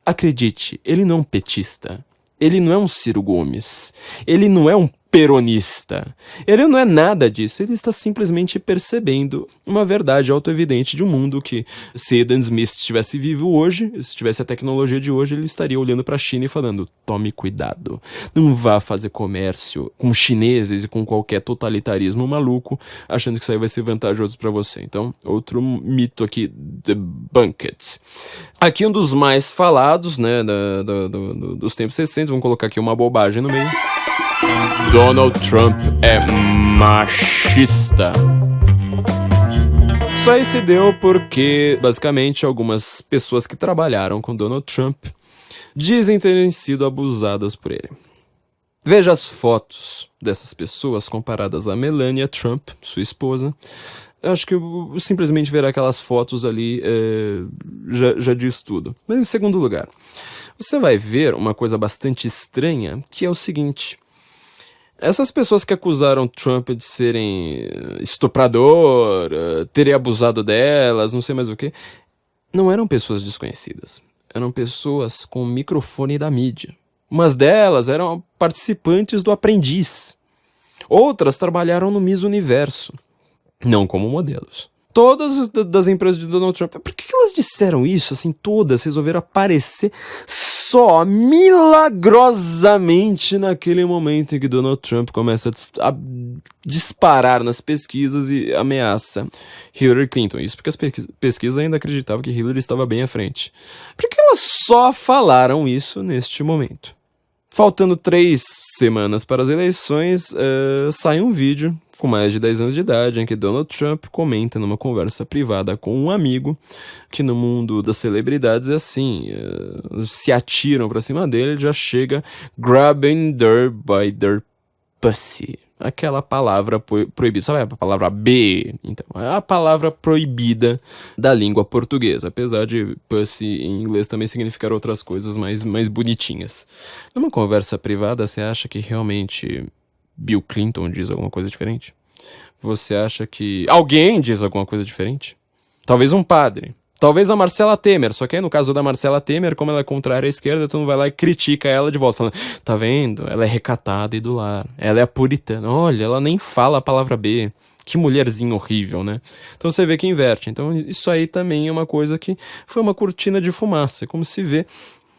acredite, ele não é um petista. Ele não é um Ciro Gomes. Ele não é um peronista. Ele não é nada disso. Ele está simplesmente percebendo uma verdade autoevidente de um mundo que, se Adam Smith estivesse vivo hoje, se tivesse a tecnologia de hoje, ele estaria olhando para a China e falando, tome cuidado. Não vá fazer comércio com chineses e com qualquer totalitarismo maluco, achando que isso aí vai ser vantajoso para você. Então, outro mito aqui, debunked. Aqui um dos mais falados, né, dos tempos recentes, vamos colocar aqui uma bobagem no meio. Donald Trump é machista. Isso aí se deu porque, basicamente, algumas pessoas que trabalharam com Donald Trump dizem terem sido abusadas por ele. Veja as fotos dessas pessoas comparadas a Melania Trump, sua esposa. Eu acho que simplesmente ver aquelas fotos ali já diz tudo. Mas em segundo lugar, você vai ver uma coisa bastante estranha, que é o seguinte: essas pessoas que acusaram Trump de serem estuprador, terem abusado delas, não sei mais o que, não eram pessoas desconhecidas. Eram pessoas com o microfone da mídia. Umas delas eram participantes do Aprendiz. Outras trabalharam no Miss Universo. Não como modelos. Todas das empresas de Donald Trump. Por que elas disseram isso? Assim, todas resolveram aparecer só milagrosamente naquele momento em que Donald Trump começa a disparar nas pesquisas e ameaça Hillary Clinton. Isso porque as pesquisas ainda acreditavam que Hillary estava bem à frente. Por que elas só falaram isso neste momento? Faltando 3 semanas para as eleições, sai um vídeo com mais de 10 anos de idade em que Donald Trump comenta numa conversa privada com um amigo que no mundo das celebridades é assim, se atiram pra cima dele, já chega grabbing her by their pussy. Aquela palavra proibida, sabe a palavra B? Então, é a palavra proibida da língua portuguesa, apesar de pussy em inglês também significar outras coisas mais bonitinhas. Numa conversa privada, você acha que realmente Bill Clinton diz alguma coisa diferente? Você acha que alguém diz alguma coisa diferente? Talvez um padre. Talvez a Marcela Temer, só que aí no caso da Marcela Temer, como ela é contrária à esquerda, tu não vai lá e critica ela de volta, falando, tá vendo? Ela é recatada e do lar, ela é a puritana, olha, ela nem fala a palavra B, que mulherzinha horrível, né? Então você vê que inverte, então isso aí também é uma coisa que foi uma cortina de fumaça, como se vê.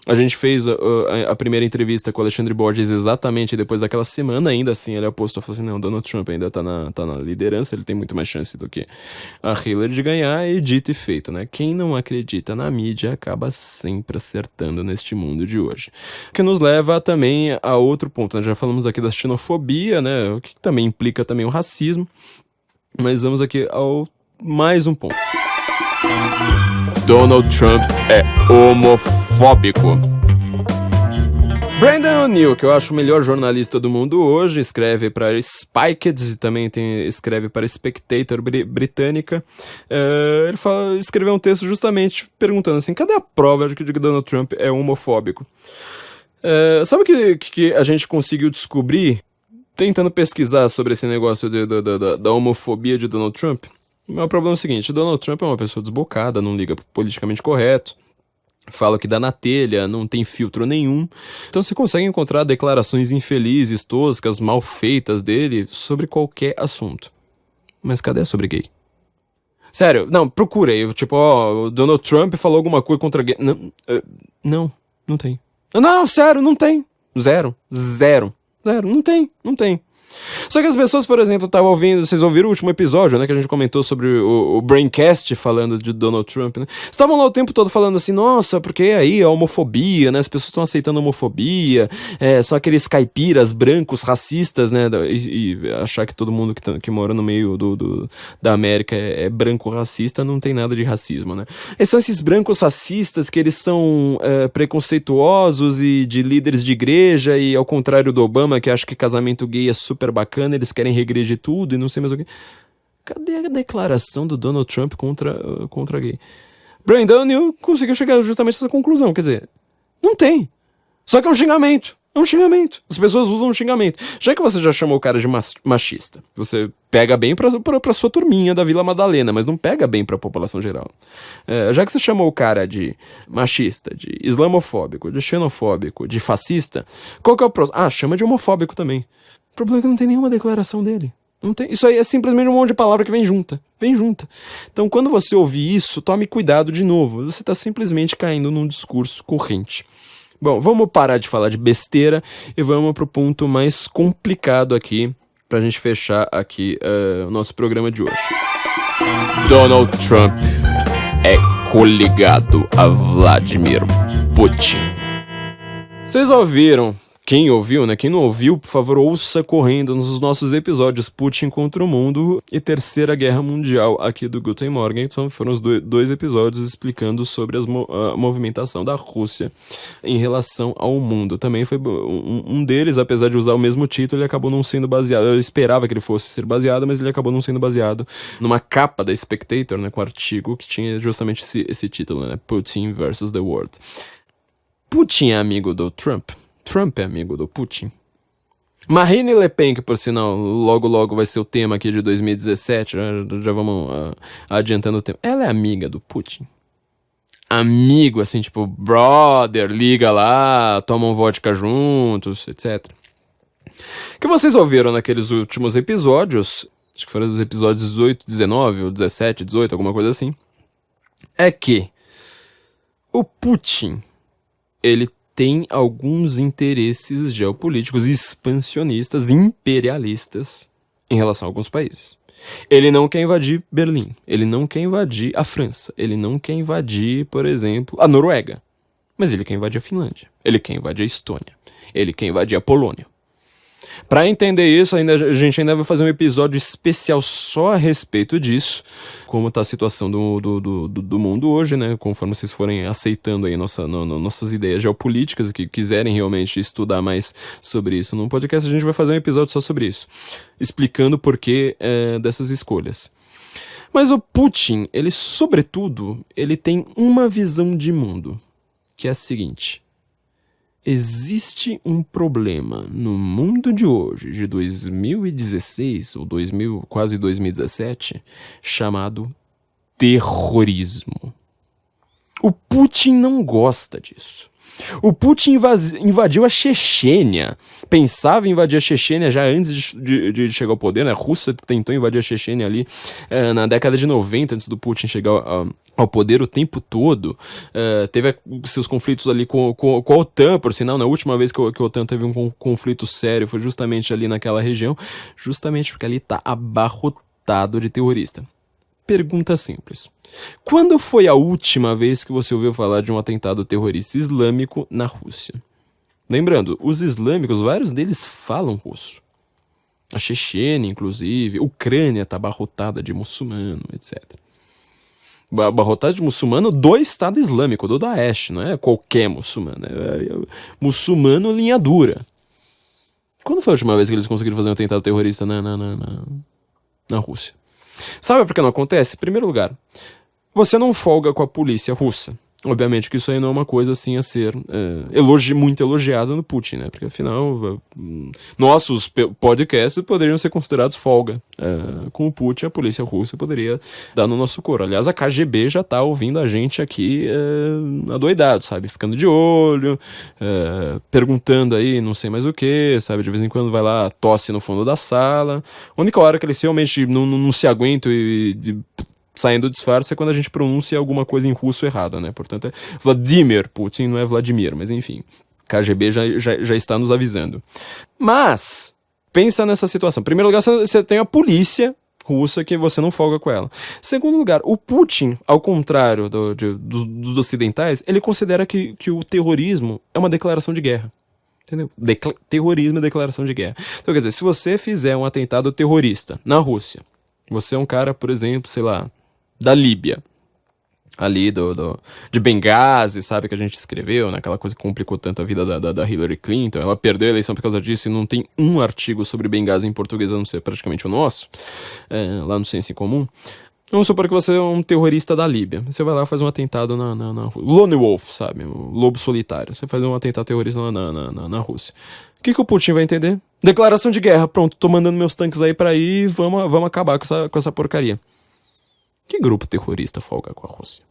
A gente fez a primeira entrevista com o Alexandre Borges exatamente depois daquela semana, ainda assim ele apostou, falou assim, não, Donald Trump ainda tá na liderança, ele tem muito mais chance do que a Hillary de ganhar, e dito e feito, né? Quem não acredita na mídia acaba sempre acertando neste mundo de hoje. O que nos leva também a outro ponto, nós já falamos aqui da xenofobia, né? O que também implica também o racismo, mas vamos aqui ao mais um ponto. Donald Trump é homofóbico. Brandon O'Neill, que eu acho o melhor jornalista do mundo hoje, escreve para Spiked e também escreve para Spectator britânica. Ele escreveu um texto justamente perguntando assim, cadê a prova de que Donald Trump é homofóbico? Sabe o que a gente conseguiu descobrir tentando pesquisar sobre esse negócio da homofobia de Donald Trump? O problema é o seguinte, Donald Trump é uma pessoa desbocada, não liga pro politicamente correto, fala que dá na telha, não tem filtro nenhum. Então você consegue encontrar declarações infelizes, toscas, mal feitas dele sobre qualquer assunto. Mas cadê sobre gay? Sério, não, procurei, tipo, o Donald Trump falou alguma coisa contra gay. Não tem. Não, sério, não tem. Zero, não tem. Só que as pessoas, por exemplo, estavam ouvindo, vocês ouviram o último episódio, né, que a gente comentou sobre o Braincast falando de Donald Trump, né? Estavam lá o tempo todo falando assim, nossa, porque aí a homofobia, né, as pessoas estão aceitando a homofobia, só aqueles caipiras brancos racistas, né, e achar que todo mundo que mora no meio da América é branco racista, não tem nada de racismo, né? São esses brancos racistas que eles são preconceituosos e de líderes de igreja, e ao contrário do Obama, que acha que casamento gay é super bacana, eles querem regredir tudo e não sei mais o que. Cadê a declaração do Donald Trump contra gay? Brandon O'Neill conseguiu chegar justamente a essa conclusão, quer dizer, não tem. Só que é um xingamento. As pessoas usam um xingamento. Já que você já chamou o cara de machista, você pega bem pra sua turminha da Vila Madalena, mas não pega bem pra população geral. Já que você chamou o cara de machista, de islamofóbico, de xenofóbico, de fascista, qual que é o próximo? Chama de homofóbico também. O problema é que não tem nenhuma declaração dele. Não tem. Isso aí é simplesmente um monte de palavra que vem junta. Então, quando você ouvir isso, tome cuidado de novo. Você está simplesmente caindo num discurso corrente. Bom, vamos parar de falar de besteira e vamos pro ponto mais complicado aqui, pra gente fechar aqui o nosso programa de hoje. Donald Trump é coligado a Vladimir Putin. Vocês ouviram Quem ouviu, né? Quem não ouviu, por favor, ouça correndo nos nossos episódios Putin contra o Mundo e Terceira Guerra Mundial aqui do Guten Morgen. Então foram os dois episódios explicando sobre a movimentação da Rússia em relação ao mundo. Também foi um deles, apesar de usar o mesmo título, ele acabou não sendo baseado. Eu esperava que ele fosse ser baseado, mas ele acabou não sendo baseado numa capa da Spectator, né? Com um artigo que tinha justamente esse título, né? Putin versus the World. Putin é amigo do Trump? Trump é amigo do Putin. Marine Le Pen, que por sinal logo vai ser o tema aqui de 2017, já vamos adiantando o tema. Ela é amiga do Putin? Amigo, assim, tipo, brother, liga lá, tomam vodka juntos, etc. O que vocês ouviram naqueles últimos episódios, acho que foram os episódios 18, 19, ou 17, 18, alguma coisa assim, é que o Putin, ele tem alguns interesses geopolíticos expansionistas, imperialistas, em relação a alguns países. Ele não quer invadir Berlim, ele não quer invadir a França, ele não quer invadir, por exemplo, a Noruega. Mas ele quer invadir a Finlândia, ele quer invadir a Estônia, ele quer invadir a Polônia. Pra entender isso, a gente ainda vai fazer um episódio especial só a respeito disso, como tá a situação do mundo hoje, né? Conforme vocês forem aceitando aí nossas ideias geopolíticas e que quiserem realmente estudar mais sobre isso num podcast, a gente vai fazer um episódio só sobre isso, explicando o porquê dessas escolhas. Mas o Putin, ele, sobretudo, ele tem uma visão de mundo, que é a seguinte: existe um problema no mundo de hoje, de 2016 ou quase 2017, chamado terrorismo. O Putin não gosta disso. O Putin invadiu a Chechênia. Pensava em invadir a Chechênia já antes de chegar ao poder, né? A Rússia tentou invadir a Chechênia ali na década de 90, antes do Putin chegar ao poder o tempo todo. Teve seus conflitos ali com a OTAN, por sinal, na última vez que a OTAN teve um conflito sério foi justamente ali naquela região, justamente porque ali tá abarrotado de terrorista. Pergunta simples: quando foi a última vez que você ouviu falar de um atentado terrorista islâmico na Rússia? Lembrando, os islâmicos, vários deles falam russo. A Chechênia, inclusive, a Ucrânia tá abarrotada de muçulmano, etc. Abarrotada de muçulmano do Estado Islâmico, do Daesh, não é qualquer muçulmano, é muçulmano linha dura. Quando foi a última vez que eles conseguiram fazer um atentado terrorista na Rússia? Sabe por que não acontece? Em primeiro lugar, você não folga com a polícia russa. Obviamente que isso aí não é uma coisa assim a ser muito elogiada no Putin, né? Porque afinal, nossos podcasts poderiam ser considerados folga. Com o Putin, a polícia russa poderia dar no nosso coro. Aliás, a KGB já tá ouvindo a gente aqui adoidado, sabe? Ficando de olho, perguntando aí não sei mais o que, sabe? De vez em quando vai lá, tosse no fundo da sala. A única hora que eles realmente não se aguentam saindo do disfarce é quando a gente pronuncia alguma coisa em russo errada, né? Portanto, é Vladimir Putin, não é Vladimir, mas enfim. KGB já está nos avisando. Mas, pensa nessa situação. Em primeiro lugar, você tem a polícia russa que você não folga com ela. Segundo lugar, o Putin, ao contrário dos ocidentais, ele considera que o terrorismo é uma declaração de guerra. Entendeu? Terrorismo é declaração de guerra. Então, quer dizer, se você fizer um atentado terrorista na Rússia, você é um cara, por exemplo, sei lá, da Líbia, ali de Benghazi, sabe, que a gente escreveu, né, aquela coisa que complicou tanto a vida da Hillary Clinton, ela perdeu a eleição por causa disso e não tem um artigo sobre Benghazi em português, a não ser praticamente o nosso, lá no Senso em Comum. Vamos supor que você é um terrorista da Líbia, você vai lá e faz um atentado na Lone Wolf, sabe, o lobo solitário, você faz um atentado terrorista na Rússia. O que o Putin vai entender? Declaração de guerra, pronto, tô mandando meus tanques aí pra ir, vamos acabar com essa porcaria. Que grupo terrorista folga com a Rússia?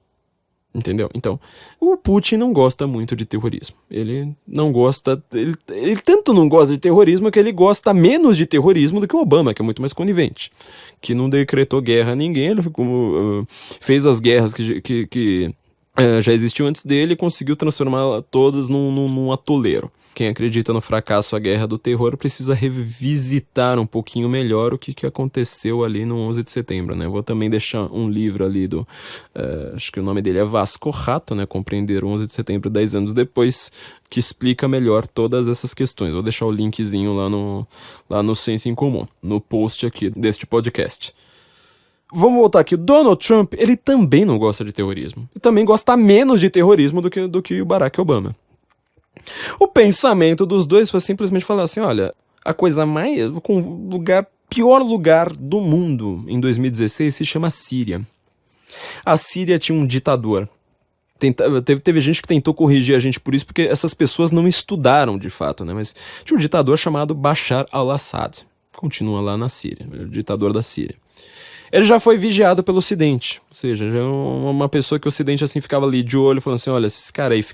Entendeu? Então, o Putin não gosta muito de terrorismo. Ele não gosta... Ele tanto não gosta de terrorismo que ele gosta menos de terrorismo do que o Obama, que é muito mais conivente. Que não decretou guerra a ninguém, ele fez as guerras que já existiu antes dele e conseguiu transformar todas num atoleiro. Quem acredita no fracasso, a guerra do terror, precisa revisitar um pouquinho melhor o que aconteceu ali no 11 de setembro, né? Vou também deixar um livro ali acho que o nome dele é Vasco Rato, né? Compreender o 11 de setembro 10 anos depois, que explica melhor todas essas questões. Vou deixar o linkzinho lá no Senso em Comum, no post aqui deste podcast. Vamos voltar aqui. O Donald Trump, ele também não gosta de terrorismo. Ele também gosta menos de terrorismo do que o Barack Obama. O pensamento dos dois foi simplesmente falar assim, olha, a coisa pior lugar do mundo em 2016 se chama Síria. A Síria tinha um ditador. Teve gente que tentou corrigir a gente por isso, porque essas pessoas não estudaram de fato, né? Mas tinha um ditador chamado Bashar al-Assad. Continua lá na Síria, o ditador da Síria. Ele já foi vigiado pelo Ocidente, ou seja, já é uma pessoa que o Ocidente assim ficava ali de olho, falando assim, olha, esse cara aí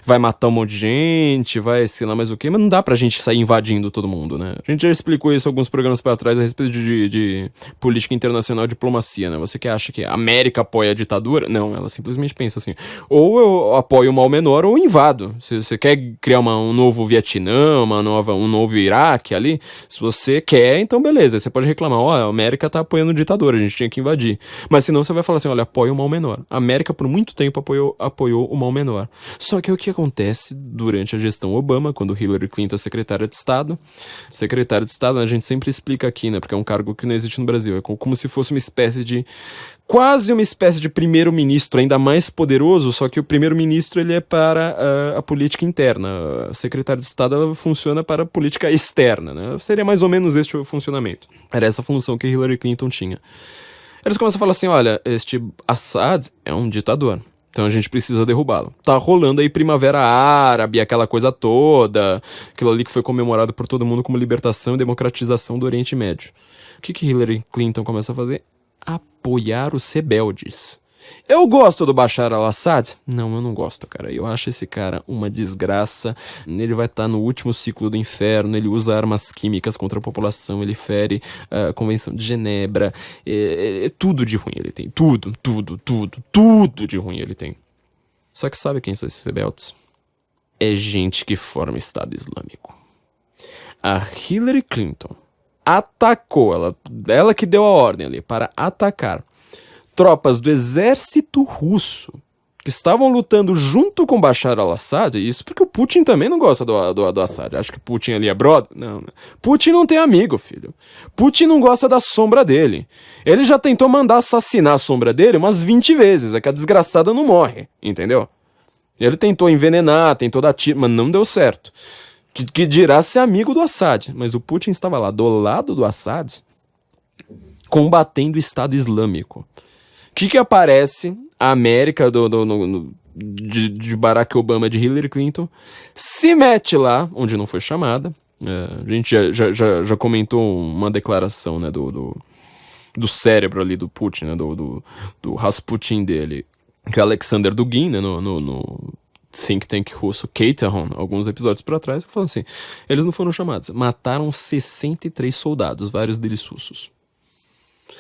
vai matar um monte de gente, vai sei lá mais o quê, mas não dá pra gente sair invadindo todo mundo, né? A gente já explicou isso em alguns programas pra trás a respeito de política internacional e diplomacia, né? Você que acha que a América apoia a ditadura? Não, ela simplesmente pensa assim, ou eu apoio o mal menor ou invado. Se você quer criar um novo Vietnã, um novo Iraque ali, se você quer, então beleza, você pode reclamar, a América tá apoiando o ditador, a gente tinha que invadir. Mas senão você vai falar assim, olha, apoia o mal menor. A América por muito tempo apoiou o mal menor. Só que o que acontece durante a gestão Obama, quando Hillary Clinton é secretária de Estado, a gente sempre explica aqui, né, porque é um cargo que não existe no Brasil, é como se fosse quase uma espécie de primeiro-ministro ainda mais poderoso, só que o primeiro-ministro ele é para a política interna. A secretária de Estado ela funciona para a política externa, né? Seria mais ou menos este o funcionamento. Era essa função que Hillary Clinton tinha. Eles começam a falar assim, olha, este Assad é um ditador, então a gente precisa derrubá-lo. Tá rolando aí Primavera Árabe, aquela coisa toda, aquilo ali que foi comemorado por todo mundo como libertação e democratização do Oriente Médio. O que Hillary Clinton começa a fazer? Apoiar os rebeldes. Eu gosto do Bashar al-Assad? Não, eu não gosto, cara. Eu acho esse cara uma desgraça. Ele vai estar no último ciclo do inferno, ele usa armas químicas contra a população, ele fere a Convenção de Genebra. Tudo de ruim ele tem. Tudo de ruim ele tem. Só que sabe quem são esses rebeldes? É gente que forma Estado Islâmico. A Hillary Clinton atacou, ela que deu a ordem ali para atacar tropas do exército russo que estavam lutando junto com Bashar al-Assad, e isso porque o Putin também não gosta do Assad. Acha que Putin ali é brother? Não. Putin não tem amigo, filho. Putin não gosta da sombra dele. Ele já tentou mandar assassinar a sombra dele umas 20 vezes, é que a desgraçada não morre, entendeu? Ele tentou envenenar, tentou dar tiro, mas não deu certo. Que dirá ser amigo do Assad. Mas o Putin estava lá, do lado do Assad, combatendo o Estado Islâmico. O que aparece? A América de Barack Obama, de Hillary Clinton, se mete lá, onde não foi chamada. A gente já comentou uma declaração, né, do cérebro ali do Putin, né, do Rasputin dele, que é Alexander Dugin, né, no think tank russo Keteron, alguns episódios pra trás, falando assim, eles não foram chamados, mataram 63 soldados, vários deles russos.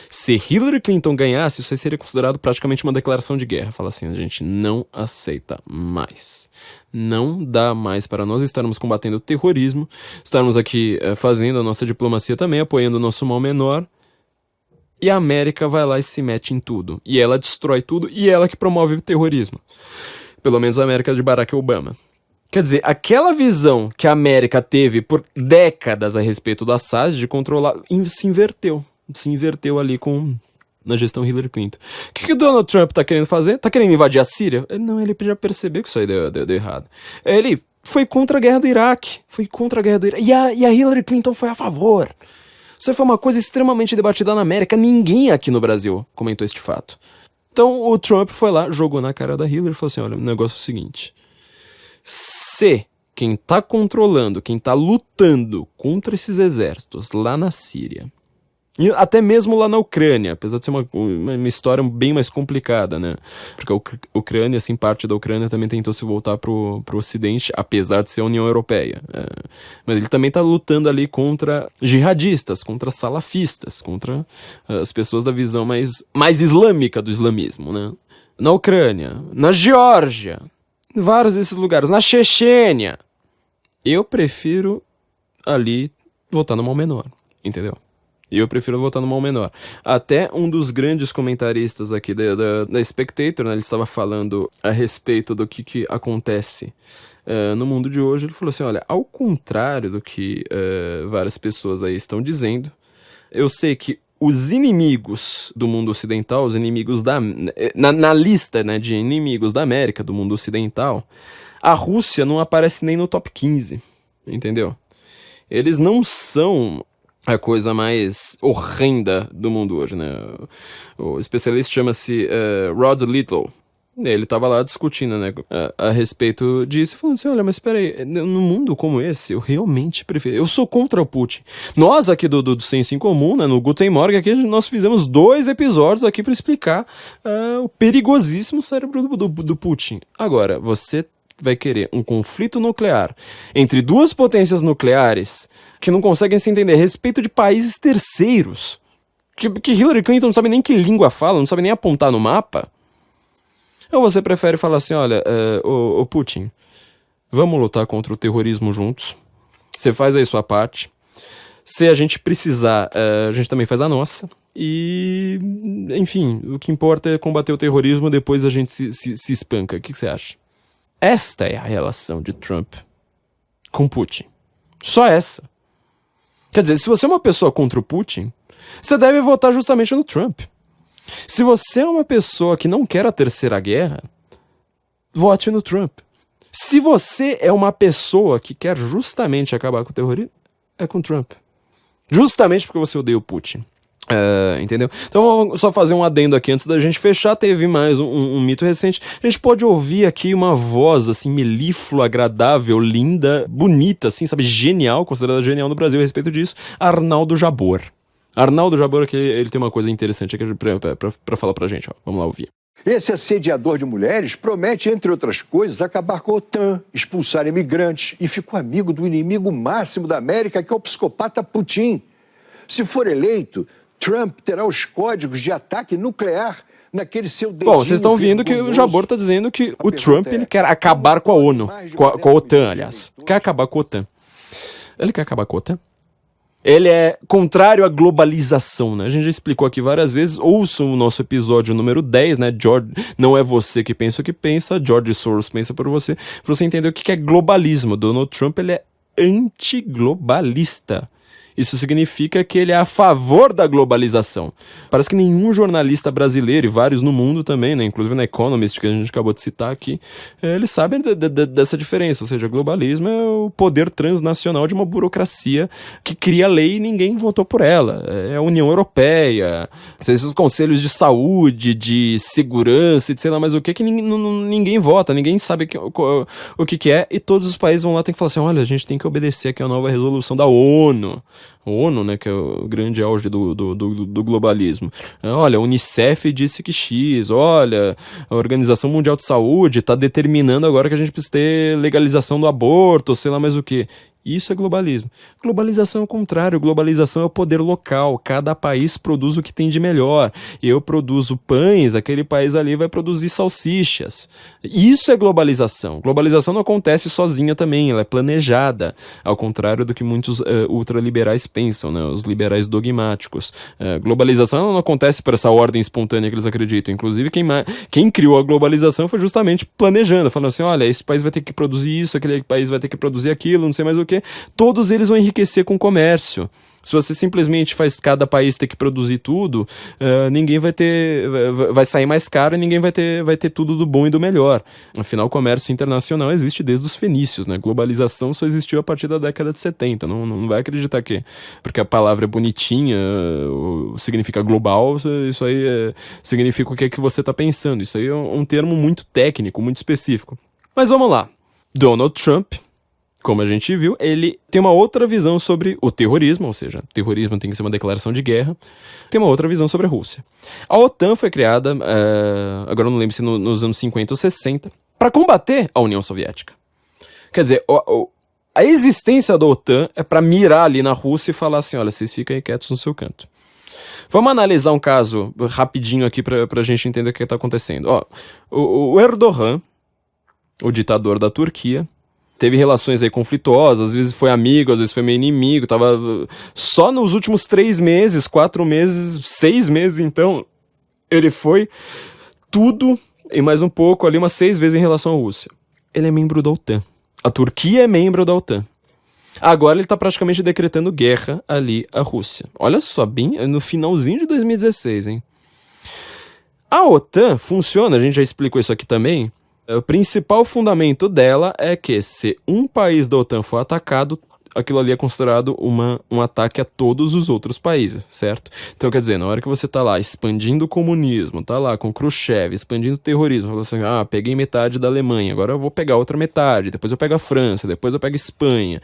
Se Hillary Clinton ganhasse, isso aí seria considerado praticamente uma declaração de guerra. Fala assim, a gente não aceita mais. Não dá mais para nós estarmos combatendo o terrorismo, estarmos aqui fazendo a nossa diplomacia também, apoiando o nosso mal menor, e a América vai lá e se mete em tudo. E ela destrói tudo, e ela que promove o terrorismo. Pelo menos a América de Barack Obama. Quer dizer, aquela visão que a América teve por décadas a respeito do Assad, de controlar, se inverteu ali na gestão Hillary Clinton. O que o Donald Trump tá querendo fazer? Tá querendo invadir a Síria? Não, ele já percebeu que isso aí deu errado. Ele foi contra a guerra do Iraque. E a Hillary Clinton foi a favor. Isso foi uma coisa extremamente debatida na América. Ninguém aqui no Brasil comentou este fato. Então o Trump foi lá, jogou na cara da Hillary e falou assim, olha, o negócio é o seguinte. Se quem tá controlando, quem tá lutando contra esses exércitos lá na Síria E até mesmo lá na Ucrânia, apesar de ser uma história bem mais complicada, né? Porque a Ucrânia, assim, parte da Ucrânia também tentou se voltar pro Ocidente, apesar de ser a União Europeia. Mas ele também tá lutando ali contra jihadistas, contra salafistas, contra as pessoas da visão mais islâmica do islamismo, né? Na Ucrânia, na Geórgia, em vários desses lugares, na Chechênia. Eu prefiro ali votar no mal menor, entendeu? Eu prefiro votar no mal menor. Até um dos grandes comentaristas aqui da Spectator, né, ele estava falando a respeito do que acontece no mundo de hoje. Ele falou assim, olha, ao contrário do que várias pessoas aí estão dizendo, eu sei que os inimigos do mundo ocidental, os inimigos na lista, né, de inimigos da América, do mundo ocidental, a Rússia não aparece nem no top 15, entendeu? Eles não são a coisa mais horrenda do mundo hoje, né? O especialista chama-se Rod Little. Ele tava lá discutindo, né, a respeito disso, falando assim, olha, mas peraí, num mundo como esse, eu realmente prefiro, eu sou contra o Putin. Nós aqui do Senso em Comum, né, no Guten Morgen, aqui nós fizemos 2 episódios aqui para explicar o perigosíssimo cérebro do Putin. Agora, você vai querer um conflito nuclear entre 2 potências nucleares que não conseguem se entender a respeito de países terceiros, que Hillary Clinton não sabe nem que língua fala, não sabe nem apontar no mapa? Ou você prefere falar assim, olha, ô Putin, vamos lutar contra o terrorismo juntos, você faz aí sua parte, se a gente precisar, a gente também faz a nossa, e, enfim, o que importa é combater o terrorismo, depois a gente se espanca. O que você acha? Esta é a relação de Trump com Putin. Só essa. Quer dizer, se você é uma pessoa contra o Putin, você deve votar justamente no Trump. Se você é uma pessoa que não quer a terceira guerra, vote no Trump. Se você é uma pessoa que quer justamente acabar com o terrorismo, é com o Trump. Justamente porque você odeia o Putin. Entendeu? Então vou só fazer um adendo aqui antes da gente fechar. Teve mais um mito recente. A gente pode ouvir aqui uma voz assim melíflua, agradável, linda, bonita, assim, sabe, genial, considerada genial no Brasil a respeito disso, Arnaldo Jabor. Arnaldo Jabor, que ele tem uma coisa interessante aqui pra falar pra gente, ó. Vamos lá ouvir. Esse assediador de mulheres promete, entre outras coisas, acabar com a OTAN, expulsar imigrantes e ficou amigo do inimigo máximo da América, que é o psicopata Putin. Se for eleito, Trump terá os códigos de ataque nuclear naquele seu dedinho. Bom, vocês estão vendo que o Jabor tá dizendo que o Trump ele quer acabar com a ONU, com a OTAN, aliás. Quer acabar com a OTAN. Ele quer acabar com a OTAN? Ele é contrário à globalização, né? A gente já explicou aqui várias vezes. Ouça o nosso episódio número 10, né? Não é você que pensa o que pensa, George Soros pensa por você. Pra você entender o que é globalismo. Donald Trump, ele é antiglobalista. Isso significa que ele é a favor da globalização. Parece que nenhum jornalista brasileiro, e vários no mundo também, né, inclusive na Economist, que a gente acabou de citar aqui, eles sabem dessa diferença. Ou seja, globalismo é o poder transnacional de uma burocracia que cria lei e ninguém votou por ela. É a União Europeia, são esses conselhos de saúde, de segurança, de sei lá mais o que ninguém vota, ninguém sabe o que é, e todos os países vão lá e tem que falar assim, olha, a gente tem que obedecer aqui a nova resolução da ONU. ONU, né, que é o grande auge do globalismo. Olha, a Unicef disse que X, olha, a Organização Mundial de Saúde está determinando agora que a gente precisa ter legalização do aborto, sei lá mais o que. Isso é globalismo. Globalização é o contrário, globalização é o poder local, cada país produz o que tem de melhor. Eu produzo pães, aquele país ali vai produzir salsichas. Isso é globalização. Globalização não acontece sozinha também, ela é planejada, ao contrário do que muitos ultraliberais pensam, né? Os liberais dogmáticos. Globalização não acontece por essa ordem espontânea que eles acreditam. Inclusive, quem criou a globalização foi justamente planejando, falando assim, olha, esse país vai ter que produzir isso, aquele país vai ter que produzir aquilo, não sei mais o que. Todos eles vão enriquecer com o comércio. Se você simplesmente faz cada país ter que produzir tudo, ninguém vai sair mais caro e ninguém vai ter tudo do bom e do melhor. Afinal, o comércio internacional existe desde os fenícios, né? Globalização só existiu a partir da década de 70. Não vai acreditar que porque a palavra é bonitinha, significa global, isso aí significa o que é que você está pensando. Isso aí é um termo muito técnico, muito específico. Mas vamos lá. Donald Trump como a gente viu, ele tem uma outra visão sobre o terrorismo, ou seja, terrorismo tem que ser uma declaração de guerra, tem uma outra visão sobre a Rússia. A OTAN foi criada, agora eu não lembro se nos anos 50 ou 60, para combater a União Soviética. Quer dizer, a existência da OTAN é para mirar ali na Rússia e falar assim, olha, vocês ficam aí quietos no seu canto. Vamos analisar um caso rapidinho aqui pra gente entender o que tá acontecendo. Ó, o Erdogan, o ditador da Turquia, teve relações aí conflituosas, às vezes foi amigo, às vezes foi meio inimigo, tava só nos últimos 3 meses, 4 meses, 6 meses, então, ele foi tudo e mais um pouco ali, umas 6 vezes em relação à Rússia. Ele é membro da OTAN. A Turquia é membro da OTAN. Agora ele tá praticamente decretando guerra ali à Rússia. Olha só, bem no finalzinho de 2016, hein? A OTAN funciona, a gente já explicou isso aqui também. O principal fundamento dela é que se um país da OTAN for atacado, aquilo ali é considerado um ataque a todos os outros países, certo? Então, quer dizer, na hora que você tá lá expandindo o comunismo, tá lá com Khrushchev, expandindo o terrorismo, falando assim, peguei metade da Alemanha, agora eu vou pegar outra metade, depois eu pego a França, depois eu pego a Espanha,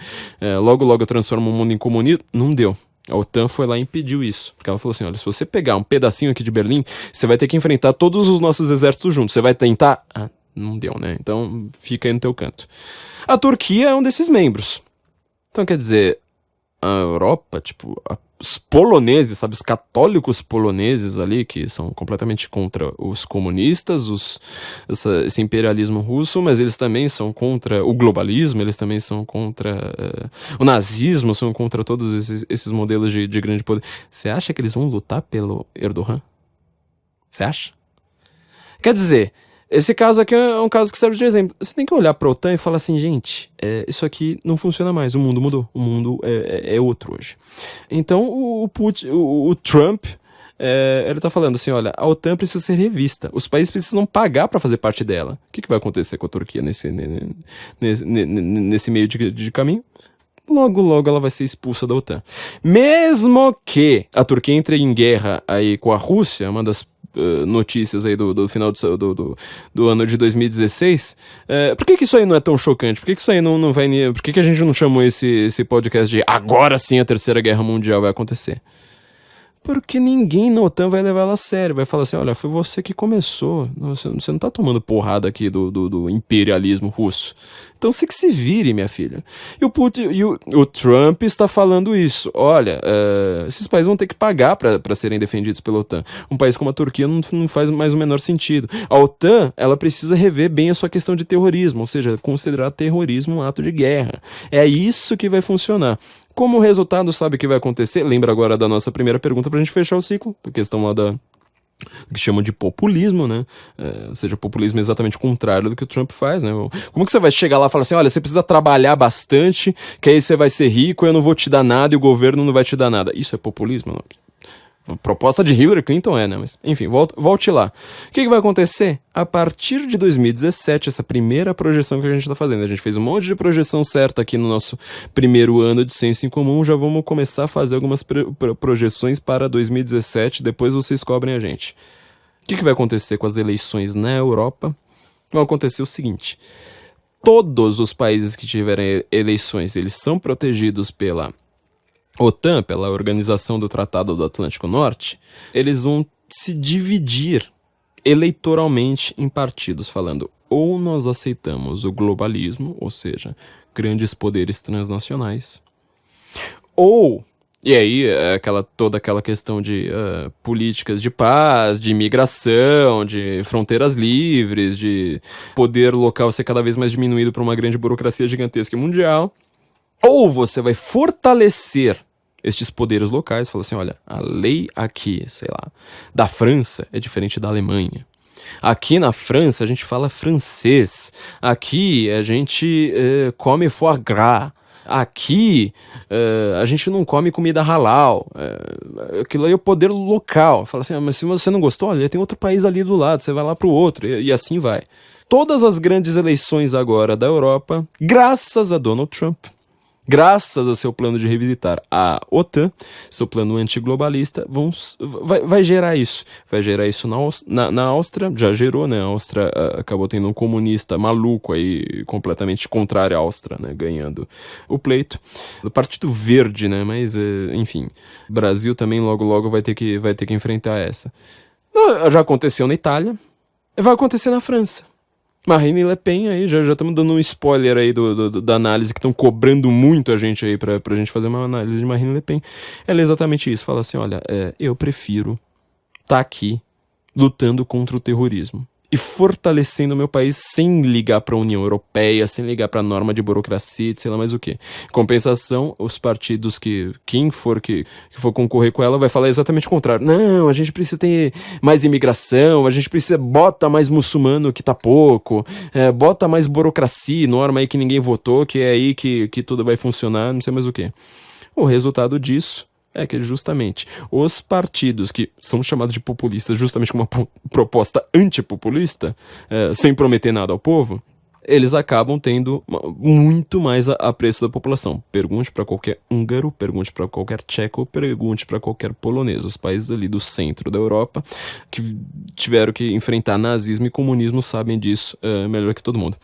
logo eu transformo o mundo em comunismo, não deu. A OTAN foi lá e impediu isso, porque ela falou assim, olha, se você pegar um pedacinho aqui de Berlim, você vai ter que enfrentar todos os nossos exércitos juntos, você vai tentar? Não deu, né? Então fica aí no teu canto. A Turquia é um desses membros. Então, quer dizer, a Europa, tipo, os poloneses, sabe, os católicos poloneses ali, que são completamente contra os comunistas, esse imperialismo russo, mas eles também são contra o globalismo, eles também são contra o nazismo, são contra todos esses modelos de grande poder. Você acha que eles vão lutar pelo Erdogan? Você acha? Quer dizer, esse caso aqui é um caso que serve de exemplo. Você tem que olhar pra OTAN e falar assim, gente, isso aqui não funciona mais, o mundo mudou, o mundo é outro hoje. Então o Trump, ele tá falando assim, olha, a OTAN precisa ser revista, os países precisam pagar pra fazer parte dela. O que vai acontecer com a Turquia nesse meio de caminho? Logo ela vai ser expulsa da OTAN. Mesmo que a Turquia entre em guerra aí com a Rússia, uma das notícias aí do final do ano de 2016, por que isso aí não é tão chocante? Por que isso aí não vai... Por que a gente não chamou esse podcast de agora sim a Terceira Guerra Mundial vai acontecer? Porque ninguém na OTAN vai levar ela a sério, vai falar assim, olha, foi você que começou, você não tá tomando porrada aqui do imperialismo russo. Então você que se vire, minha filha. E o Trump está falando isso, olha, esses países vão ter que pagar para serem defendidos pela OTAN. Um país como a Turquia não faz mais o menor sentido. A OTAN, ela precisa rever bem a sua questão de terrorismo, ou seja, considerar terrorismo um ato de guerra. É isso que vai funcionar. Como resultado, sabe o que vai acontecer? Lembra agora da nossa primeira pergunta pra gente fechar o ciclo, da questão lá do que chamam de populismo, né? Ou seja, populismo é exatamente o contrário do que o Trump faz, né? Como que você vai chegar lá e falar assim, olha, você precisa trabalhar bastante, que aí você vai ser rico, eu não vou te dar nada e o governo não vai te dar nada. Isso é populismo? Não. A proposta de Hillary Clinton né? Mas, enfim, volte lá. O que vai acontecer? A partir de 2017, essa primeira projeção que a gente está fazendo, a gente fez um monte de projeção certa aqui no nosso primeiro ano de Senso em Comum, já vamos começar a fazer algumas projeções para 2017, depois vocês cobrem a gente. O que vai acontecer com as eleições na Europa? Vai acontecer o seguinte, todos os países que tiverem eleições, eles são protegidos pela OTAN, pela Organização do Tratado do Atlântico Norte, eles vão se dividir eleitoralmente em partidos, falando ou nós aceitamos o globalismo, ou seja, grandes poderes transnacionais, ou, e aí toda aquela questão de políticas de paz, de imigração, de fronteiras livres, de poder local ser cada vez mais diminuído por uma grande burocracia gigantesca e mundial, ou você vai fortalecer estes poderes locais, fala assim, olha, a lei aqui, sei lá, da França é diferente da Alemanha. Aqui na França a gente fala francês. Aqui a gente come foie gras. Aqui a gente não come comida halal. Aquilo aí é o poder local. Fala assim, mas se você não gostou, olha, tem outro país ali do lado, você vai lá pro outro, e assim vai. Todas as grandes eleições agora da Europa, graças a Donald Trump, graças a seu plano de revisitar a OTAN, seu plano antiglobalista, vai gerar isso. Vai gerar isso na Áustria, já gerou, né? A Áustria acabou tendo um comunista maluco aí, completamente contrário à Áustria, né? Ganhando o pleito. Do Partido Verde, né? Mas, enfim, o Brasil também logo vai ter que enfrentar essa. Já aconteceu na Itália, vai acontecer na França. Marine Le Pen aí, já estamos dando um spoiler aí da análise, que estão cobrando muito a gente aí pra gente fazer uma análise de Marine Le Pen. Ela é exatamente isso, fala assim, olha, eu prefiro estar aqui lutando contra o terrorismo e fortalecendo o meu país sem ligar para a União Europeia, sem ligar para a norma de burocracia, sei lá mais o que. Compensação, os partidos quem for concorrer com ela vai falar exatamente o contrário. Não, a gente precisa ter mais imigração, a gente precisa, bota mais muçulmano que tá pouco, bota mais burocracia, norma aí que ninguém votou, que é aí que tudo vai funcionar, não sei mais o que. O resultado disso é que justamente os partidos que são chamados de populistas justamente com uma proposta antipopulista, sem prometer nada ao povo, eles acabam tendo muito mais apreço da população. Pergunte para qualquer húngaro, pergunte para qualquer tcheco, pergunte para qualquer polonês. Os países ali do centro da Europa que tiveram que enfrentar nazismo e comunismo sabem disso melhor que todo mundo.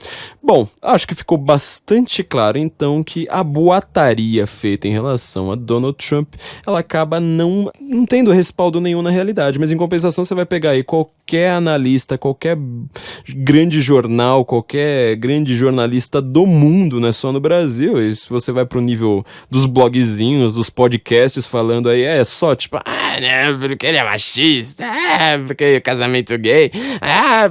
Bom, acho que ficou bastante claro então que a boataria feita em relação a Donald Trump, ela acaba não tendo respaldo nenhum na realidade, mas em compensação você vai pegar aí qualquer analista, qualquer grande jornal, qualquer grande jornalista do mundo, não é só no Brasil, e se você vai pro nível dos blogzinhos, dos podcasts falando aí, só tipo, né, porque ele é machista, porque o casamento gay,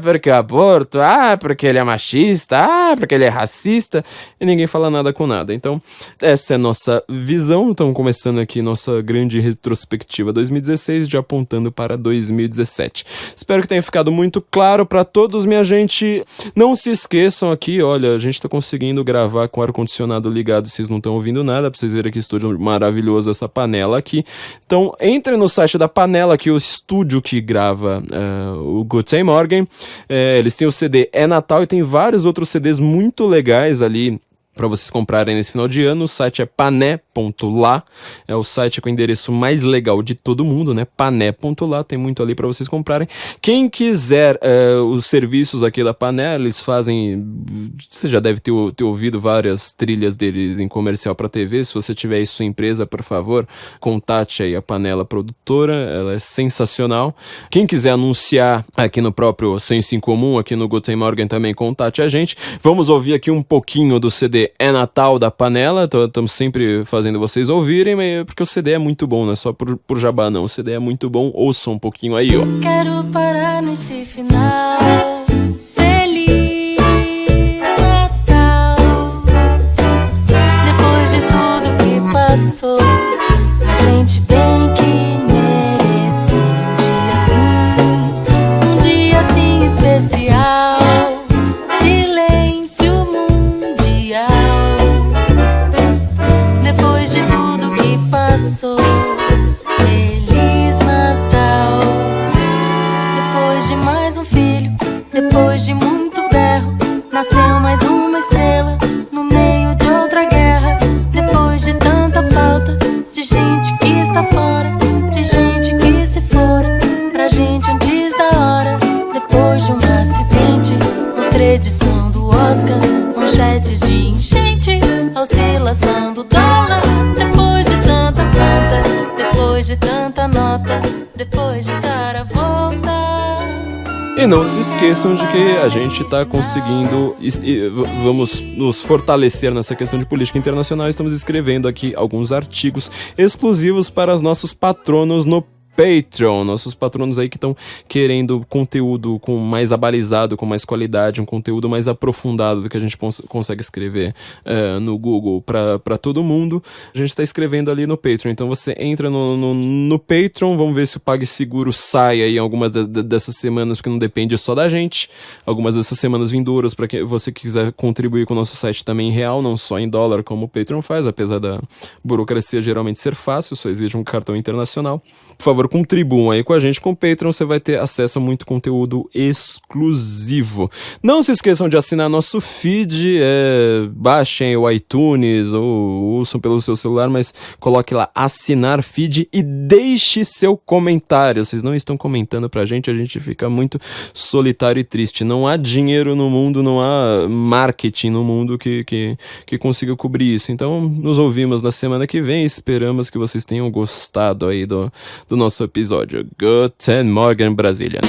porque o aborto, porque ele é machista, porque ele é racista, e ninguém fala nada com nada. Então, essa é a nossa visão. Estamos começando aqui nossa grande retrospectiva 2016, já apontando para 2017. Espero que tenha ficado muito claro para todos, minha gente. Não se esqueçam aqui, olha, a gente tá conseguindo gravar com o ar-condicionado ligado, vocês não estão ouvindo nada, pra vocês verem que estúdio maravilhoso essa panela aqui. Então, entre no site da Panela, que é o estúdio que grava o Guten Morgen. Eles têm o CD É Natal e tem vários outros CDs muito legais ali para vocês comprarem nesse final de ano. O site é pané.lá, é o site com o endereço mais legal de todo mundo, né? Pané.lá, tem muito ali para vocês comprarem. Quem quiser os serviços aqui da Pané, eles fazem, você já deve ter ouvido várias trilhas deles em comercial para TV. Se você tiver aí sua empresa, por favor, contate aí a Panela Produtora, ela é sensacional. Quem quiser anunciar aqui no próprio Senso em Comum, aqui no Guten Morgen também, contate a gente. Vamos ouvir aqui um pouquinho do CD É Natal da Panela, estamos sempre fazendo vocês ouvirem, porque o CD é muito bom, não é só por jabá não, o CD é muito bom, ouçam um pouquinho aí, ó. Quero parar nesse final, Feliz Natal. Depois de tudo que passou, a gente bem que merece um dia assim especial. Feliz Natal. Depois de mais um filho, depois de muito berro, nasceu mais uma estrela no meio de outra guerra. Depois de tanta falta de gente que está fora, de gente que se fora pra gente antes da hora. Depois de um acidente, outra edição do Oscar, manchetes de enchentes, oscilação do dólar. Depois de tanta conta, depois de tanta nota, depois de dar a volta. E não se esqueçam de que a gente está conseguindo, vamos nos fortalecer nessa questão de política internacional. Estamos escrevendo aqui alguns artigos exclusivos para os nossos patronos no Patreon, nossos patronos aí que estão querendo conteúdo com mais abalizado, com mais qualidade, um conteúdo mais aprofundado do que a gente consegue escrever no Google para todo mundo. A gente está escrevendo ali no Patreon, então você entra no Patreon, vamos ver se o PagSeguro sai aí algumas dessas semanas, porque não depende só da gente, algumas dessas semanas vindouras, para que você quiser contribuir com o nosso site também em real, não só em dólar como o Patreon faz, apesar da burocracia geralmente ser fácil, só exige um cartão internacional. Por favor, favor, contribuam aí com a gente. Com o Patreon você vai ter acesso a muito conteúdo exclusivo. Não se esqueçam de assinar nosso feed, baixem o iTunes ou ouçam pelo seu celular, mas coloque lá assinar feed e deixe seu comentário. Vocês não estão comentando pra gente, a gente fica muito solitário e triste. Não há dinheiro no mundo, não há marketing no mundo que consiga cobrir isso. Então, nos ouvimos na semana que vem. Esperamos que vocês tenham gostado aí do nosso episódio. Guten Morgen, Brasília.